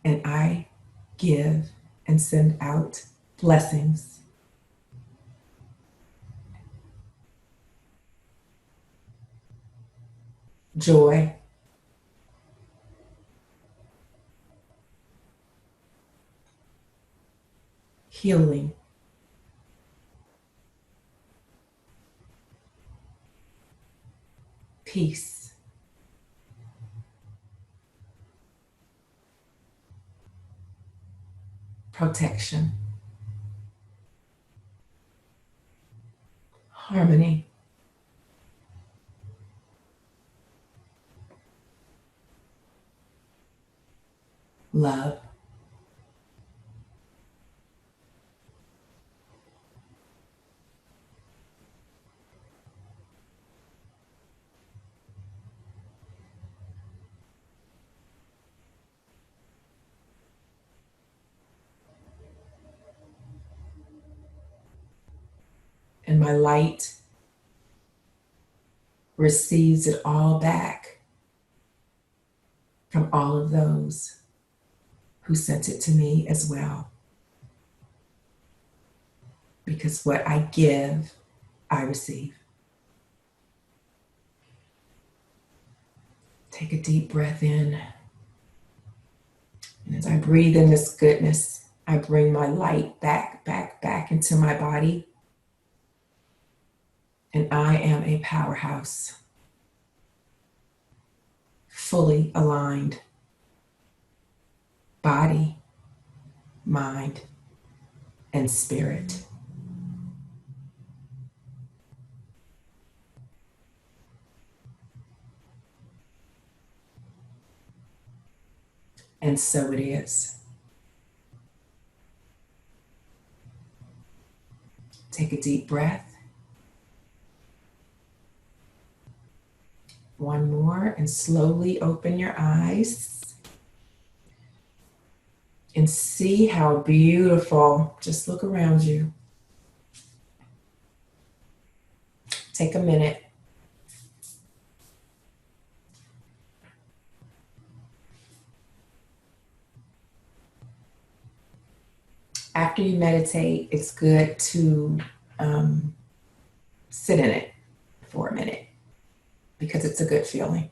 and I give and send out blessings, joy, healing, peace, protection, harmony, love. And my light receives it all back from all of those who sent it to me as well. Because what I give, I receive. Take a deep breath in. And as I breathe in this goodness, I bring my light back into my body. And I am a powerhouse, fully aligned, body, mind, and spirit. And so it is. Take a deep breath. One more, and slowly open your eyes and see how beautiful. Just look around you. Take a minute. After you meditate, it's good to sit in it for a minute because it's a good feeling.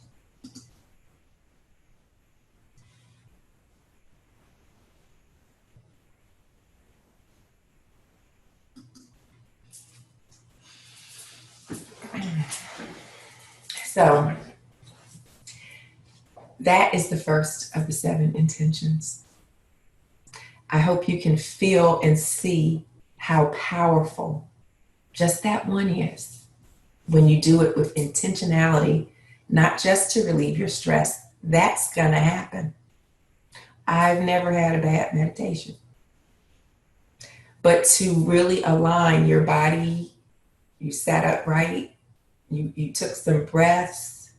So that is the first of the 7 intentions. I hope you can feel and see how powerful just that one is when you do it with intentionality, not just to relieve your stress. That's going to happen. I've never had a bad meditation. But to really align your body, you sat upright, you took some breaths,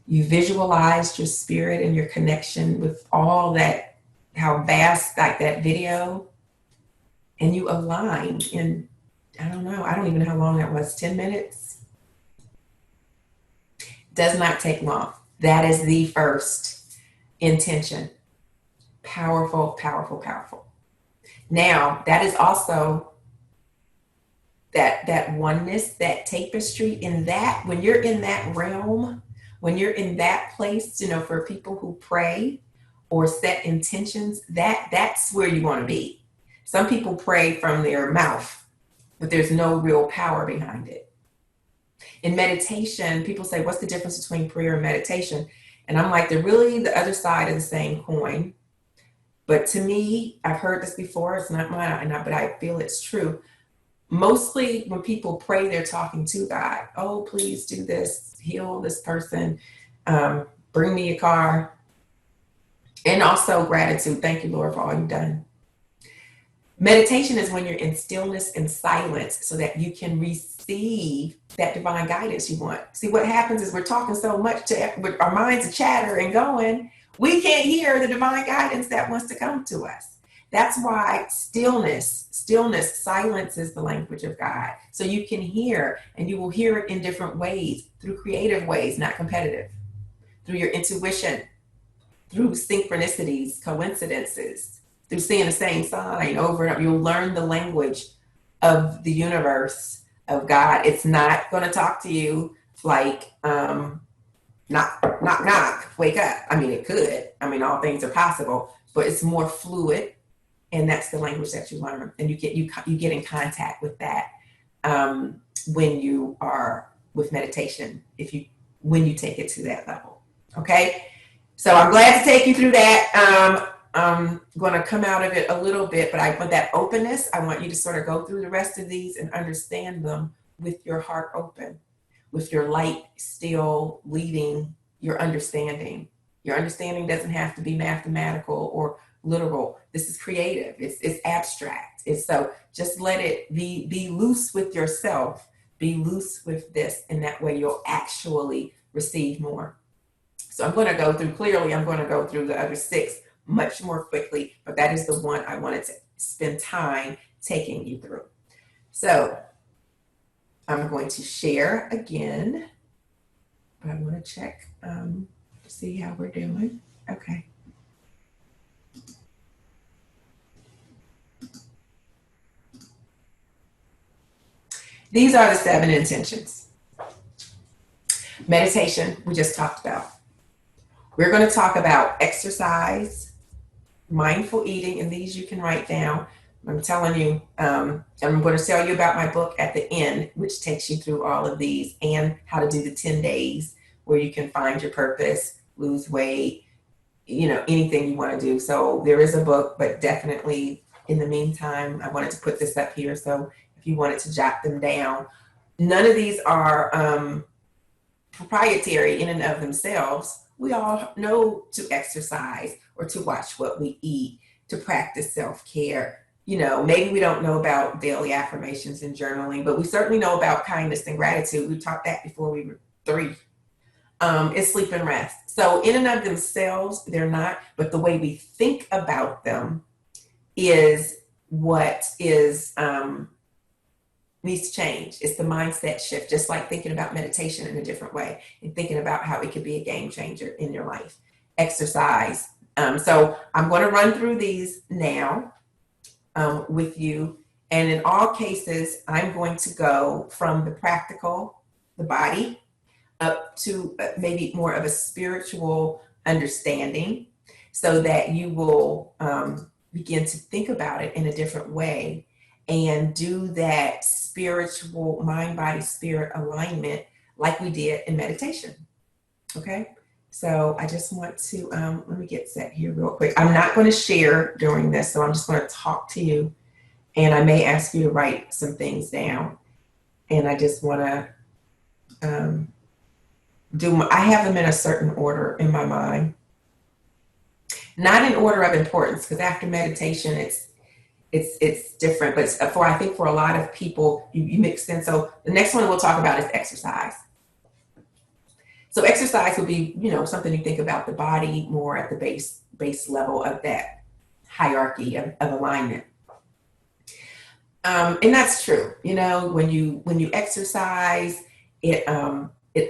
you visualized your spirit and your connection with all that, how vast, like that video, and you aligned in, I don't even know how long that was, 10 minutes? Does not take long. That is the first intention. Powerful, powerful, powerful. Now, that is also that oneness, that tapestry in that, when you're in that realm, when you're in that place, for people who pray or set intentions, that's where you want to be. Some people pray from their mouth, but there's no real power behind it. In meditation, people say, what's the difference between prayer and meditation? And I'm like, they're really the other side of the same coin. But to me, I've heard this before, it's not mine, but I feel it's true. Mostly when people pray, they're talking to God. Oh, please do this, heal this person, bring me a car. And also gratitude. Thank you, Lord, for all you've done. Meditation is when you're in stillness and silence so that you can receive that divine guidance you want. See, what happens is we're talking so much, our minds are chatter and going, we can't hear the divine guidance that wants to come to us. That's why stillness, silence is the language of God. So you can hear, and you will hear it in different ways, through creative ways, not competitive, through your intuition, through synchronicities, coincidences, through seeing the same sign over and over. You'll learn the language of the universe, of God. It's not going to talk to you like, knock, knock, knock, wake up. I mean, it could. I mean, all things are possible, but it's more fluid. And that's the language that you learn. And you get in contact with that when you are with meditation, when you take it to that level. Okay? So I'm glad to take you through that. I'm going to come out of it a little bit, but I want that openness. I want you to sort of go through the rest of these and understand them with your heart open, with your light still leading your understanding. Your understanding doesn't have to be mathematical or literal. This is creative. It's abstract. So just let it be loose with yourself. Be loose with this, and that way you'll actually receive more. So I'm going to go through the other 6 much more quickly, but that is the one I wanted to spend time taking you through. So I'm going to share again, but I want to check to see how we're doing. Okay. These are the 7 intentions. Meditation, we just talked about. We're going to talk about exercise, mindful eating, and these you can write down. I'm telling you, I'm going to tell you about my book at the end, which takes you through all of these, and how to do the 10 days where you can find your purpose, lose weight, anything you want to do. So there is a book, but definitely in the meantime, I wanted to put this up here. So if you wanted to jot them down, none of these are proprietary in and of themselves. We all know to exercise or to watch what we eat, to practice self-care. Maybe we don't know about daily affirmations and journaling, but we certainly know about kindness and gratitude. We taught that before we were 3. It's sleep and rest. So in and of themselves, they're not, but the way we think about them is what is needs to change. It's the mindset shift, just like thinking about meditation in a different way and thinking about how it could be a game changer in your life. Exercise. So I'm going to run through these now with you. And in all cases, I'm going to go from the practical, the body, up to maybe more of a spiritual understanding, so that you will begin to think about it in a different way and do that spiritual mind, body, spirit alignment like we did in meditation. Okay. So I just want to, let me get set here real quick. I'm not going to share during this, so I'm just going to talk to you, and I may ask you to write some things down. And I just want to I have them in a certain order in my mind. Not in order of importance, because after meditation, it's different. But I think for a lot of people, you mix in. So the next one we'll talk about is exercise. So exercise would be, something you think about the body more at the base level of that hierarchy of alignment. And that's true. When you exercise, it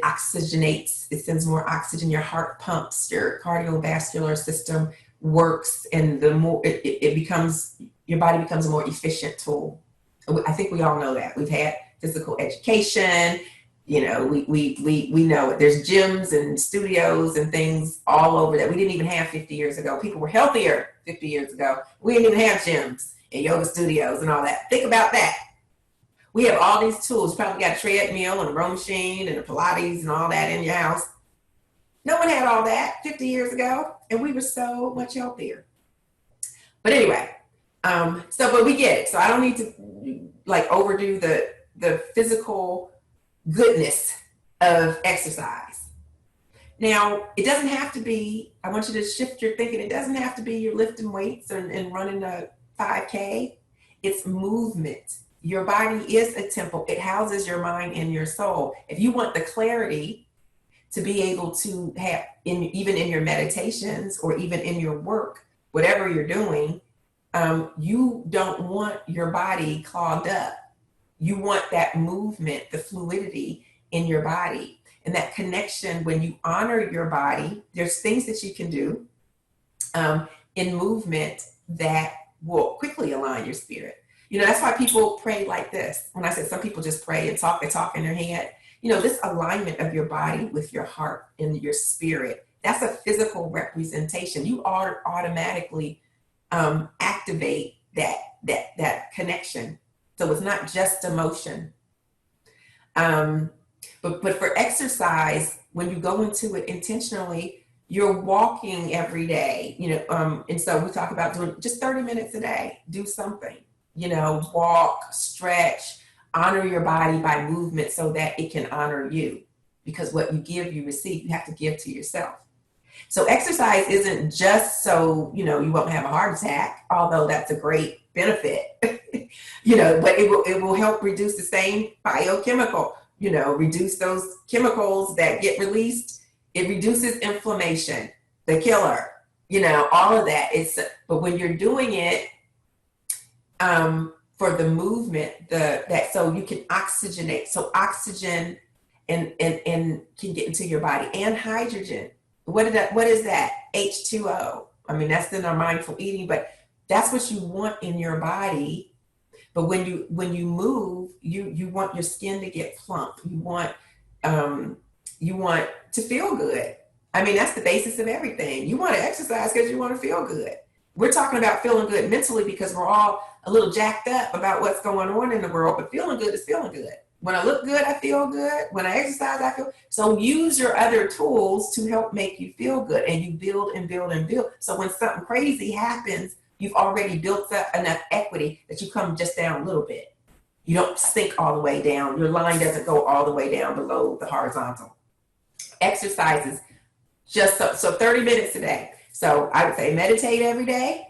oxygenates, it sends more oxygen, your heart pumps, your cardiovascular system works, and the more it becomes, your body becomes a more efficient tool. I think we all know that. We've had physical education. You know, we know it. There's gyms and studios and things all over that we didn't even have 50 years ago. People were healthier 50 years ago. We didn't even have gyms and yoga studios and all that. Think about that. We have all these tools. You probably got a treadmill and a row machine and a Pilates and all that in your house. No one had all that 50 years ago, and we were so much healthier. But anyway, but we get it. So I don't need to like overdo the physical goodness of exercise. Now, it doesn't have to be, I want you to shift your thinking. It doesn't have to be you're lifting weights and running a 5K. It's movement. Your body is a temple. It houses your mind and your soul. If you want the clarity to be able to have, even in your meditations or even in your work, whatever you're doing, you don't want your body clogged up. You want that movement, the fluidity in your body, and that connection. When you honor your body, there's things that you can do in movement that will quickly align your spirit. You know, that's why people pray like this. When I said some people just pray and talk, they talk in their head. You know, this alignment of your body with your heart and your spirit, that's a physical representation. You automatically activate that connection. So it's not just emotion. But for exercise, when you go into it intentionally, you're walking every day, you know, and so we talk about doing just 30 minutes a day, do something, you know, walk, stretch, honor your body by movement so that it can honor you, because what you give, you receive. You have to give to yourself. So exercise isn't just so, you know, you won't have a heart attack, although that's a great benefit, you know, but it will help reduce the same biochemical, you know, reduce those chemicals that get released. It reduces inflammation, the killer, you know, all of that. But when you're doing it for the movement, so you can oxygenate. So oxygen and can get into your body, and hydrogen. What is that? H2O. I mean, that's in our mindful eating, but that's what you want in your body. But when you move, you want your skin to get plump. You want to feel good. I mean, that's the basis of everything. You want to exercise because you want to feel good. We're talking about feeling good mentally because we're all a little jacked up about what's going on in the world, but feeling good is feeling good. When I look good, I feel good. When I exercise, I feel. So use your other tools to help make you feel good, and you build and build and build. So when something crazy happens, you've already built up enough equity that you come just down a little bit. You don't sink all the way down. Your line doesn't go all the way down below the horizontal. Exercises, just so 30 minutes a day. So I would say meditate every day,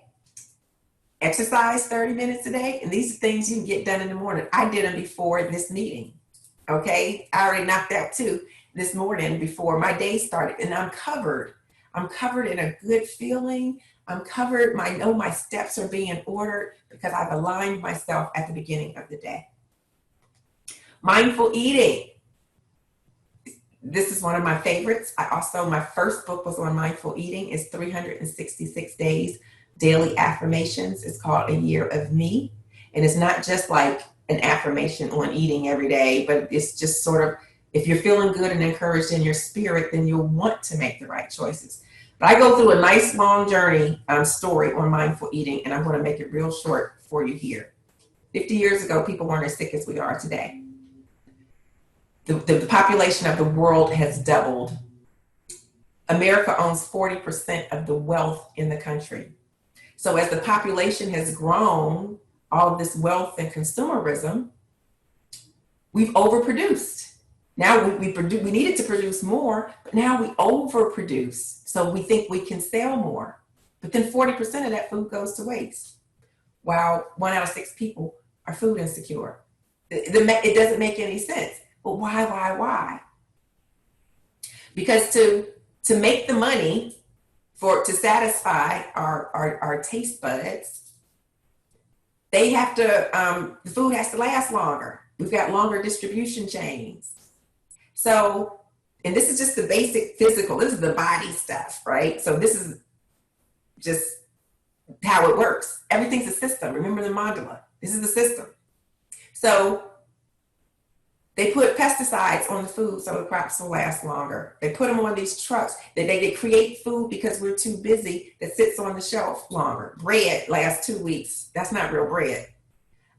exercise 30 minutes a day, and these are things you can get done in the morning. I did them before this meeting, okay? I already knocked out 2 this morning before my day started, and I'm covered. I'm covered in a good feeling. I'm covered. I know my steps are being ordered because I've aligned myself at the beginning of the day. Mindful eating. This is one of my favorites. My first book was on mindful eating. It's 366 days, daily affirmations. It's called A Year of Me. And it's not just like an affirmation on eating every day, but it's just sort of, if you're feeling good and encouraged in your spirit, then you'll want to make the right choices. But I go through a nice long journey story on mindful eating, and I'm going to make it real short for you here. 50 years ago, people weren't as sick as we are today. The population of the world has doubled. America owns 40% of the wealth in the country. So as the population has grown, all of this wealth and consumerism, we've overproduced. Now we needed to produce more, but now we overproduce. So we think we can sell more. But then 40% of that food goes to waste, while 1 out of 6 people are food insecure. It doesn't make any sense. But why? Because to make the money to satisfy our taste buds, they have to, the food has to last longer. We've got longer distribution chains. So, and this is just the basic physical, this is the body stuff, right? So this is just how it works. Everything's a system. Remember the mandala. This is the system. So they put pesticides on the food so the crops will last longer. They put them on these trucks. They create food because we're too busy that sits on the shelf longer. Bread lasts 2 weeks. That's not real bread.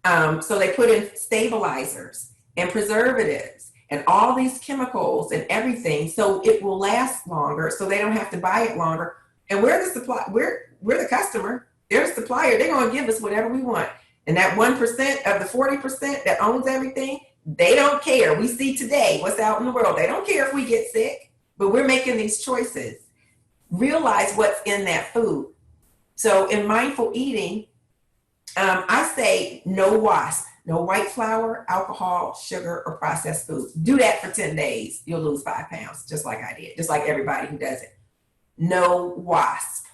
So they put in stabilizers and preservatives and all these chemicals and everything so it will last longer, so they don't have to buy it longer. And we're the supply. We're the customer. They're the supplier. They're going to give us whatever we want. And that 1% of the 40% that owns everything, they don't care. We see today what's out in the world. They don't care if we get sick, but we're making these choices. Realize what's in that food. So in mindful eating, I say no WASP, no white flour, alcohol, sugar, or processed foods. Do that for 10 days. You'll lose 5 pounds, just like I did, just like everybody who does it. No WASP.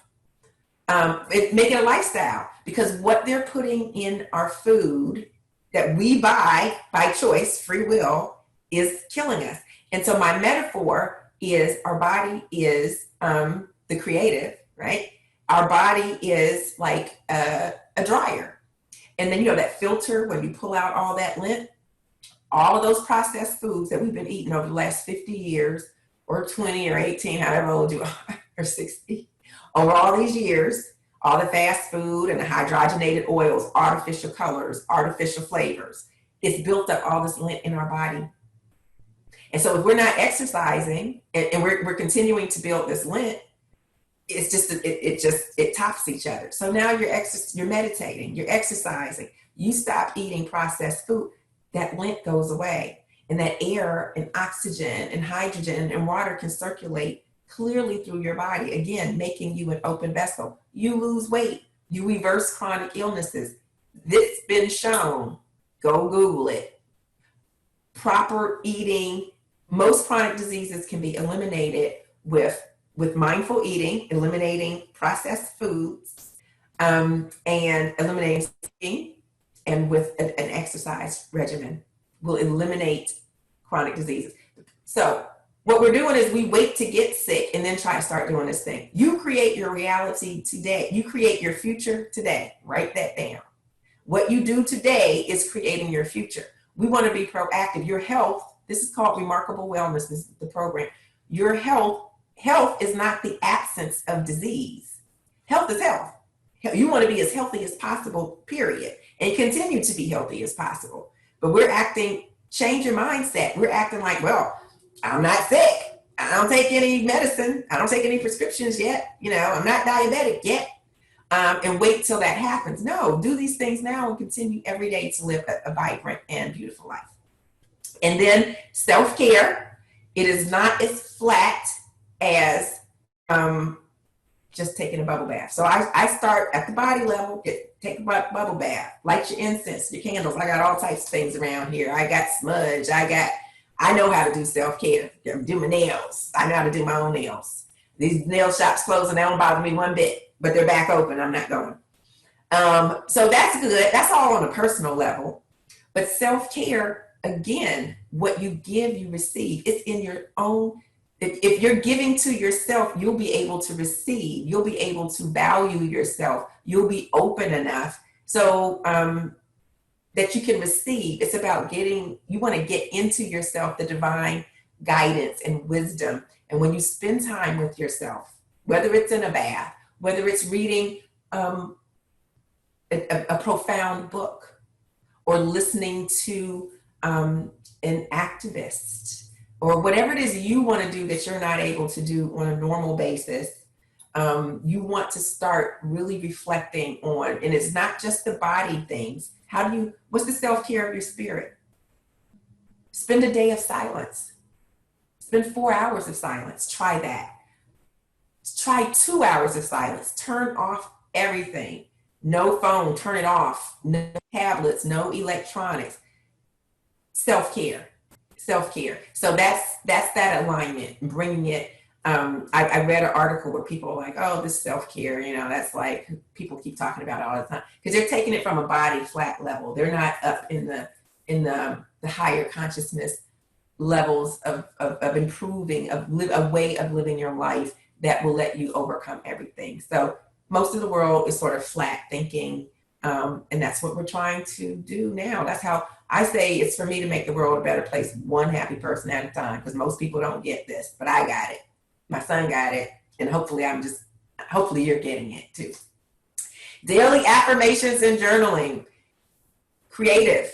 Make it a lifestyle, because what they're putting in our food that we buy by choice, free will, is killing us. And so my metaphor is our body is the creative, right? Our body is like a dryer. And then, that filter, when you pull out all that lint, all of those processed foods that we've been eating over the last 50 years, or 20 or 18, however old you are, or 60, over all these years, all the fast food and the hydrogenated oils, artificial colors, artificial flavors, it's built up all this lint in our body. And so if we're not exercising and we're continuing to build this lint, it's just, it tops each other. So now you're meditating, you're exercising, you stop eating processed food, that lint goes away, and that air and oxygen and hydrogen and water can circulate clearly through your body, again, making you an open vessel. You lose weight, you reverse chronic illnesses. This has been shown. Go Google it. Proper eating, most chronic diseases can be eliminated with mindful eating, eliminating processed foods, and eliminating smoking, and with an exercise regimen will eliminate chronic diseases. So what we're doing is we wait to get sick and then try to start doing this thing. You create your reality today. You create your future today. Write that down. What you do today is creating your future. We want to be proactive. Your health, this is called Remarkable Wellness, this is the program. Your health is not the absence of disease. Health is health. You want to be as healthy as possible, period, and continue to be healthy as possible. But change your mindset. We're acting like, well, I'm not sick. I don't take any medicine. I don't take any prescriptions yet. I'm not diabetic yet. And wait till that happens. No, do these things now and continue every day to live a vibrant and beautiful life. And then self-care. It is not as flat as just taking a bubble bath. So I start at the body level, take a bubble bath, light your incense, your candles. I got all types of things around here. I got smudge. I know how to do self-care. Do my nails. I know how to do my own nails. These nail shops closing, they don't bother me one bit, but they're back open. I'm not going. So that's good. That's all on a personal level. But self-care, again, what you give, you receive. It's in your own. If you're giving to yourself, you'll be able to receive. You'll be able to value yourself. You'll be open enough. So that you can receive. It's about you want to get into yourself, the divine guidance and wisdom. And when you spend time with yourself, whether it's in a bath, whether it's reading a profound book, or listening to an activist, or whatever it is you want to do that you're not able to do on a normal basis, you want to start really reflecting on, and it's not just the body things. What's the self-care of your spirit? Spend a day of silence. Spend 4 hours of silence. Try that. Try 2 hours of silence. Turn off everything. No phone, turn it off. No tablets, no electronics. Self-care. Self-care. So that's that alignment, bringing it. I read an article where people are like, oh, this self-care, that's like, people keep talking about it all the time, because they're taking it from a body flat level. They're not up in the higher consciousness levels of improving, a way of living your life that will let you overcome everything. So most of the world is sort of flat thinking. And that's what we're trying to do now. That's how I say it's for me to make the world a better place, one happy person at a time, because most people don't get this, but I got it. My son got it. And hopefully you're getting it too. Daily affirmations and journaling. Creative,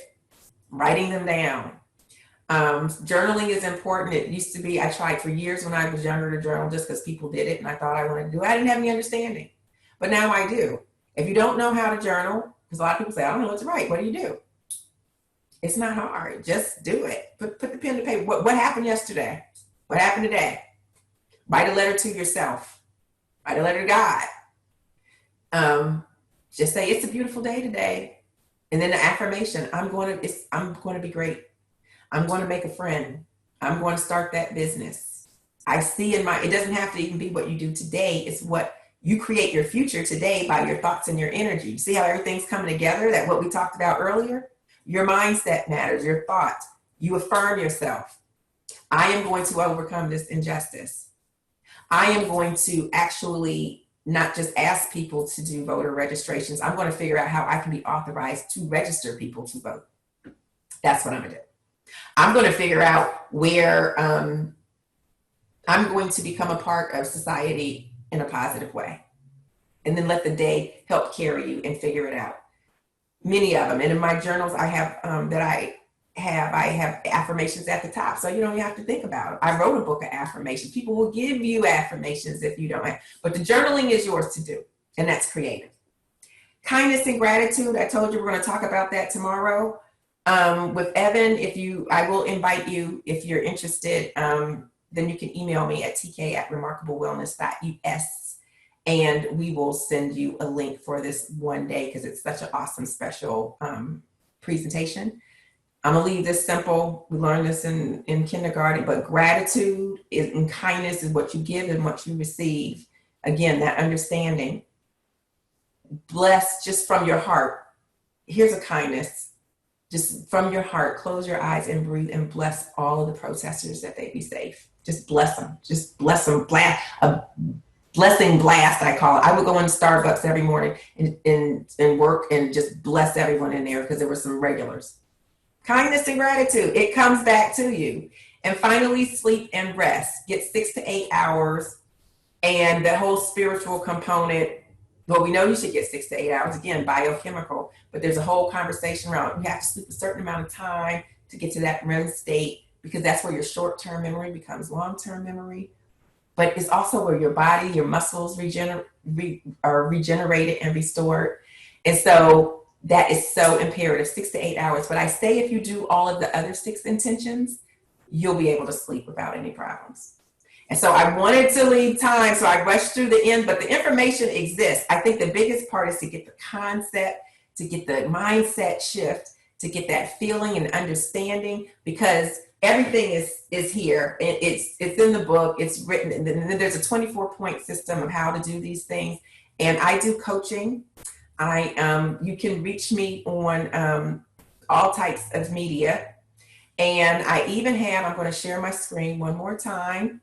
writing them down. Journaling is important. It used to be, I tried for years when I was younger to journal just because people did it and I thought I wanted to do it. I didn't have any understanding, but now I do. If you don't know how to journal, because a lot of people say, I don't know what to write. What do you do? It's not hard. Just do it. Put the pen to paper. What happened yesterday? What happened today? Write a letter to yourself. Write a letter to God. Just say, it's a beautiful day today. And then the affirmation, I'm going to be great. I'm going to make a friend. I'm going to start that business. I see it doesn't have to even be what you do today. It's what you create your future today by your thoughts and your energy. You see how everything's coming together? That what we talked about earlier? Your mindset matters, your thoughts. You affirm yourself. I am going to overcome this injustice. I am going to actually not just ask people to do voter registrations. I'm going to figure out how I can be authorized to register people to vote. That's what I'm going to do. I'm going to figure out where I'm going to become a part of society in a positive way. And then let the day help carry you and figure it out. Many of them. And in my journals I have I have affirmations at the top. So you don't have to think about it. I wrote a book of affirmations. People will give you affirmations if you don't have, but the journaling is yours to do. And that's creative. Kindness and gratitude. I told you we're going to talk about that tomorrow. With Evan, I will invite you if you're interested. Then you can email me at tk@remarkablewellness.us and we will send you a link for this one day because it's such an awesome special presentation. I'm gonna leave this simple. We learned this in kindergarten, but gratitude and kindness is what you give and what you receive. Again, that understanding. Bless just from your heart. Here's a kindness. Just from your heart, close your eyes and breathe and bless all of the protesters that they be safe. Just bless them. Just bless them. A blessing blast, I call it. I would go into Starbucks every morning and work and just bless everyone in there because there were some regulars. Kindness and gratitude. It comes back to you. And finally, sleep and rest. Get 6 to 8 hours. And the whole spiritual component. Well, we know you should get 6 to 8 hours, again, biochemical, but there's a whole conversation around you have to sleep a certain amount of time to get to that REM state because that's where your short-term memory becomes long-term memory. But it's also where your body, your muscles are regenerated and restored. And so that is so imperative, 6 to 8 hours. But I say if you do all of the other 6 intentions, you'll be able to sleep without any problems. And so I wanted to leave time, so I rushed through the end, but the information exists. I think the biggest part is to get the concept, to get the mindset shift, to get that feeling and understanding, because everything is here. It's in the book, it's written, and then there's a 24-point system of how to do these things. And I do coaching. You can reach me on all types of media. And I even I'm going to share my screen one more time.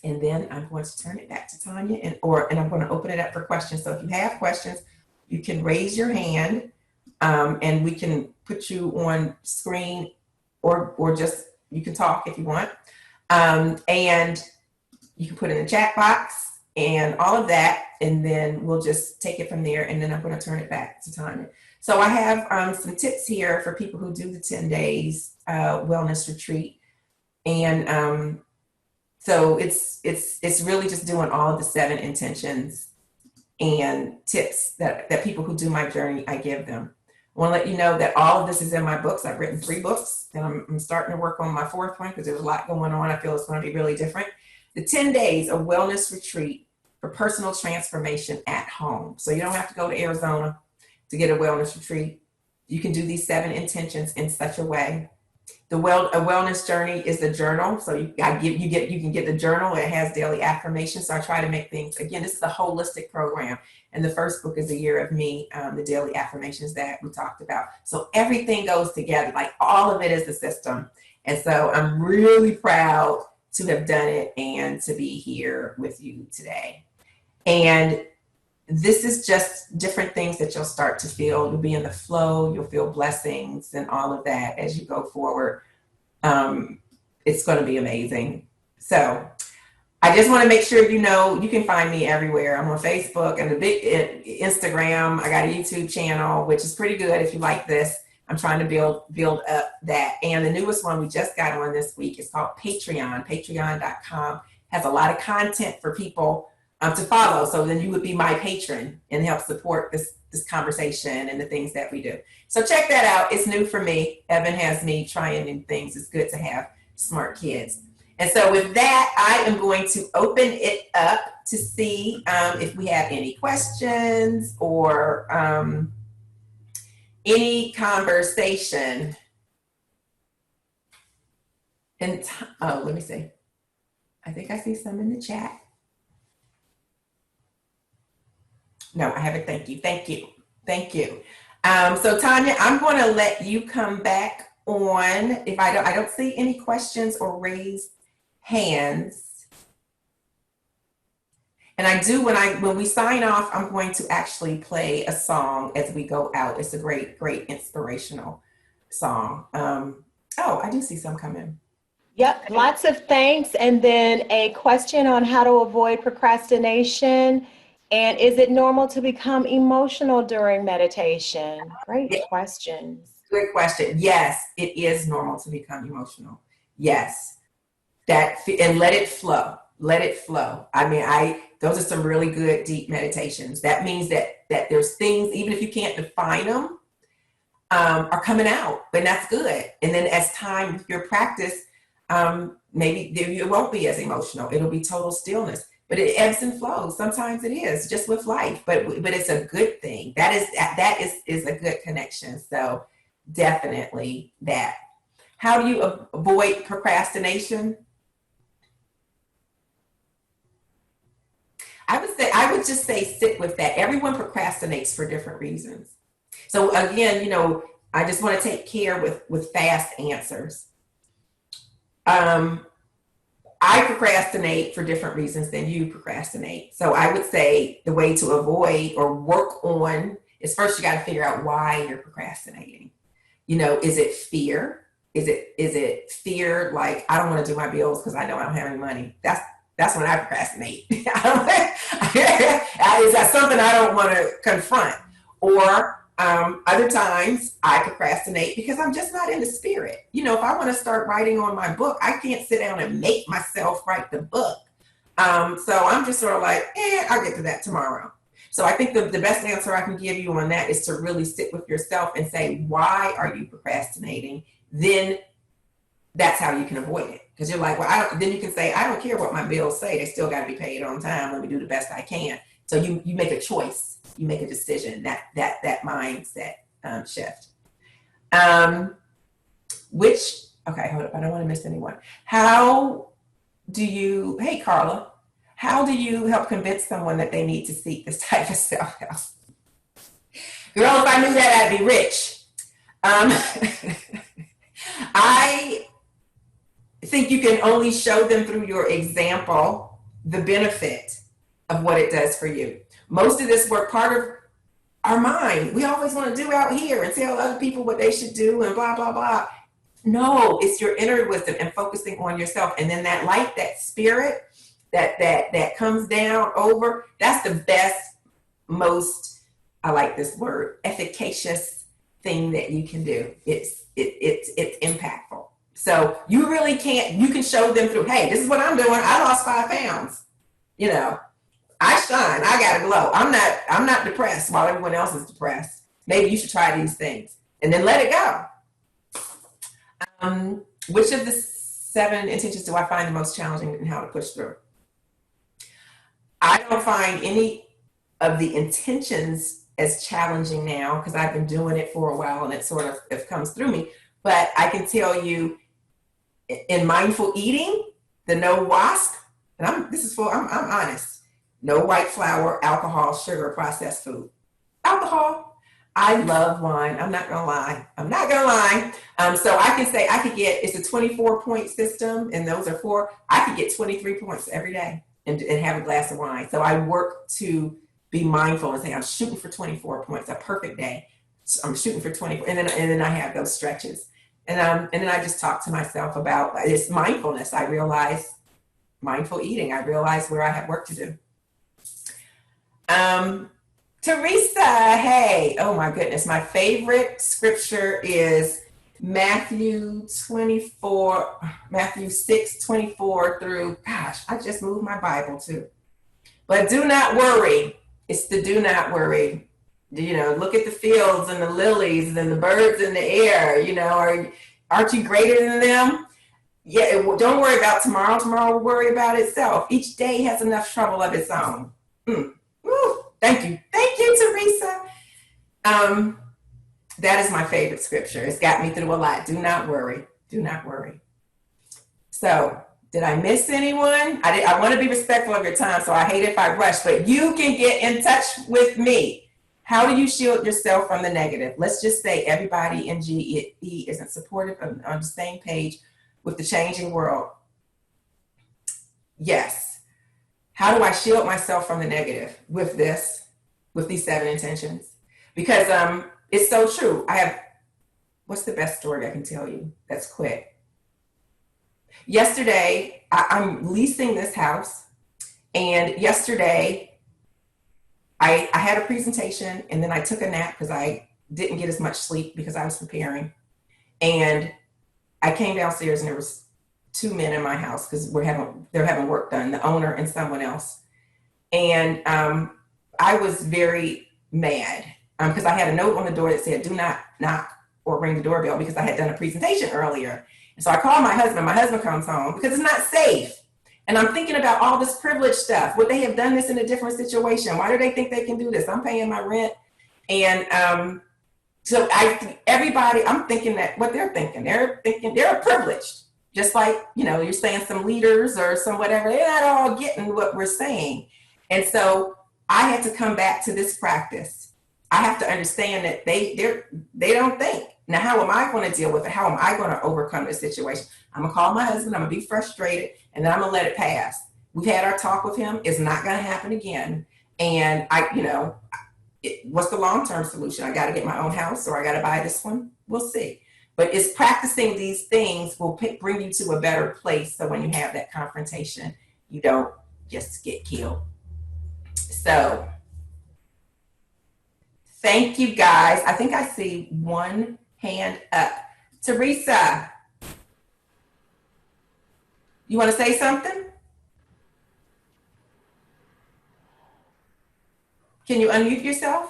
And then I'm going to turn it back to Tanya and I'm going to open it up for questions. So if you have questions, you can raise your hand and we can put you on screen or just, you can talk if you want. And you can put it in the chat box and all of that. And then we'll just take it from there. And then I'm going to turn it back to Tanya. So I have some tips here for people who do the 10 days wellness retreat. And so it's really just doing all of the 7 intentions and tips that people who do my journey, I give them. I want to let you know that all of this is in my books. I've written 3 books and I'm starting to work on my 4th one because there's a lot going on. I feel it's going to be really different. The 10 days of wellness retreat for personal transformation at home. So you don't have to go to Arizona to get a wellness retreat. You can do these 7 intentions in such a way. A wellness journey is the journal. So you can get the journal. It has daily affirmations. So I try to make things, again, this is a holistic program. And the first book is A Year of Me, the daily affirmations that we talked about. So everything goes together, like all of it is the system. And so I'm really proud to have done it and to be here with you today. And this is just different things that you'll start to feel. You'll be in the flow, you'll feel blessings and all of that as you go forward. It's going to be amazing. So I just want to make sure you know you can find me everywhere. I'm on Facebook and the big Instagram. I got a YouTube channel, which is pretty good if you like this. I'm trying to build up that. And the newest one we just got on this week is called Patreon. Patreon.com has a lot of content for people to follow. So then you would be my patron and help support this conversation and the things that we do. So check that out. It's new for me. Evan has me trying new things. It's good to have smart kids. And so with that, I am going to open it up to see if we have any questions or any conversation. And let me see. I think I see some in the chat. No, I haven't. Thank you. Thank you. Thank you. So Tanya, I'm going to let you come back on. If I don't see any questions or raised hands. And I do, when we sign off, I'm going to actually play a song as we go out. It's a great, great inspirational song. Oh, I do see some come in. Yep, lots of thanks. And then a question on how to avoid procrastination. And is it normal to become emotional during meditation? Great questions. Good question. Yes, it is normal to become emotional. Yes. And let it flow. Let it flow. I mean, those are some really good deep meditations. That means that there's things, even if you can't define them, are coming out, and that's good. And then as time with your practice, maybe it won't be as emotional. It'll be total stillness. But it ebbs and flows. Sometimes it is just with life, but it's a good thing. That is a good connection. So definitely that. How do you avoid procrastination? I would just say sit with that. Everyone procrastinates for different reasons. So again, I just want to take care with fast answers. I procrastinate for different reasons than you procrastinate. So I would say the way to avoid or work on is first you got to figure out why you're procrastinating. Is it fear? Is it fear like I don't want to do my bills because I know I don't have any money? That's when I procrastinate. Is that something I don't want to confront? Or other times I procrastinate because I'm just not in the spirit. If I want to start writing on my book, I can't sit down and make myself write the book. So I'm just sort of like, I'll get to that tomorrow. So I think the best answer I can give you on that is to really sit with yourself and say, why are you procrastinating? Then that's how you can avoid it. Because you're like, then you can say, I don't care what my bills say. They still got to be paid on time. Let me do the best I can. So you make a choice. You make a decision, that mindset shift. Okay, hold up. I don't want to miss anyone. Hey, Carla, how do you help convince someone that they need to seek this type of self-help? Girl, if I knew that, I'd be rich. I think you can only show them through your example the benefit of what it does for you. Most of this work, part of our mind, we always want to do out here and tell other people what they should do and blah, blah, blah. No, it's your inner wisdom and focusing on yourself. And then that light, that spirit that comes down over, that's the best, most, I like this word, efficacious thing that you can do. It's impactful. So you really you can show them through, hey, this is what I'm doing. I lost 5 pounds. I shine. I got to glow. I'm not depressed while everyone else is depressed. Maybe you should try these things and then let it go. Which of the 7 intentions do I find the most challenging and how to push through? I don't find any of the intentions as challenging now because I've been doing it for a while and it sort of comes through me. But I can tell you in mindful eating, the no WASP, and I'm honest. No white flour, alcohol, sugar, processed food. Alcohol. I love wine. I'm not gonna lie. So I can say it's a 24-point system, and those are 4. I could get 23 points every day and have a glass of wine. So I work to be mindful and say, I'm shooting for 24 points, a perfect day. So I'm shooting for 24. And then I have those stretches. And then I just talk to myself about this mindfulness. I realize mindful eating. I realize where I have work to do. Teresa, hey, oh my goodness. My favorite scripture is Matthew 6:24 through, gosh, I just moved my Bible too. But do not worry. It's the do not worry. Look at the fields and the lilies and the birds in the air. Aren't you greater than them? Yeah, don't worry about tomorrow. Tomorrow will worry about itself. Each day has enough trouble of its own. Thank you, Teresa. That is my favorite scripture. It's got me through a lot. Do not worry. Do not worry. So, did I miss anyone? I want to be respectful of your time, so I hate if I rush, but you can get in touch with me. How do you shield yourself from the negative? Let's just say everybody in GE isn't supportive on the same page with the changing world. Yes. How do I shield myself from the negative with these 7 intentions? Because it's so true. What's the best story I can tell you that's quick? Yesterday, I'm leasing this house, and yesterday I had a presentation, and then I took a nap because I didn't get as much sleep because I was preparing. And I came downstairs, and there was 2 men in my house because they're having work done, the owner and someone else. And I was very mad because I had a note on the door that said, do not knock or ring the doorbell, because I had done a presentation earlier. And so I called my husband. My husband comes home because it's not safe. And I'm thinking about all this privilege stuff. Would they have done this in a different situation? Why do they think they can do this? I'm paying my rent. And so I'm thinking that what they're thinking they're privileged. Just like, you're saying some leaders or some whatever, they're not all getting what we're saying. And so I had to come back to this practice. I have to understand that they don't think. Now, how am I going to deal with it? How am I going to overcome this situation? I'm going to call my husband. I'm going to be frustrated, and then I'm going to let it pass. We've had our talk with him. It's not going to happen again. And what's the long-term solution? I got to get my own house, or I got to buy this one. We'll see. But it's practicing these things will bring you to a better place. So when you have that confrontation, you don't just get killed. So thank you, guys. I think I see one hand up. Teresa, you want to say something? Can you unmute yourself?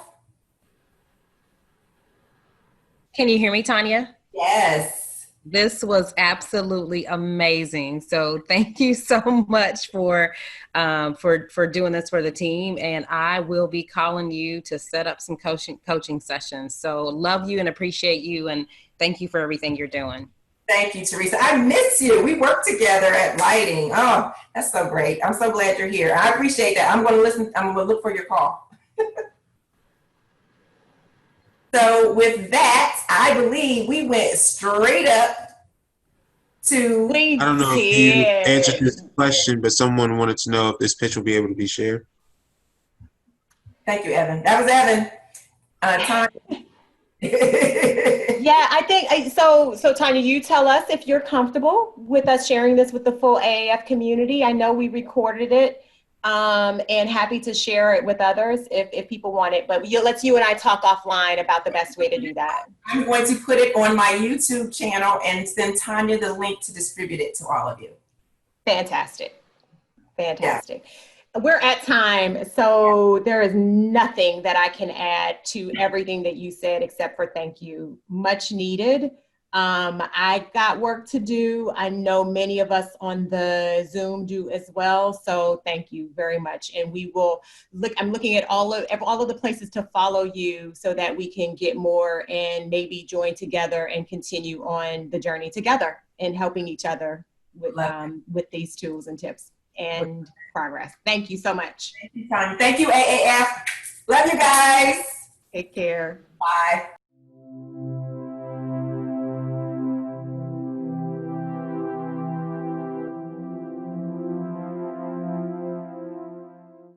Can you hear me, Tanya? Yes. This was absolutely amazing. So thank you so much for doing this for the team. And I will be calling you to set up some coaching sessions. So love you and appreciate you. And thank you for everything you're doing. Thank you, Teresa. I miss you. We work together at lighting. Oh, that's so great. I'm so glad you're here. I appreciate that. I'm going to listen. I'm going to look for your call. So with that, I believe we went straight up to... I don't know if you answered this question, but someone wanted to know if this pitch will be able to be shared. Thank you, Evan. That was Evan. Tanya. Yeah, I think so. Tanya, you tell us if you're comfortable with us sharing this with the full AAF community. I know we recorded it, and happy to share it with others if people want it. But let's you and I talk offline about the best way to do that. I'm going to put it on my YouTube channel and send Tanya the link to distribute it to all of you. Fantastic. Fantastic. Yeah. We're at time, so there is nothing that I can add to everything that you said except for thank you. Much needed. I got work to do. I know many of us on the Zoom do as well. So thank you very much. And we will look, I'm looking at all of the places to follow you so that we can get more and maybe join together and continue on the journey together and helping each other with these tools and tips and progress. Thank you so much. Thank you, AAF. Love you guys. Take care. Bye.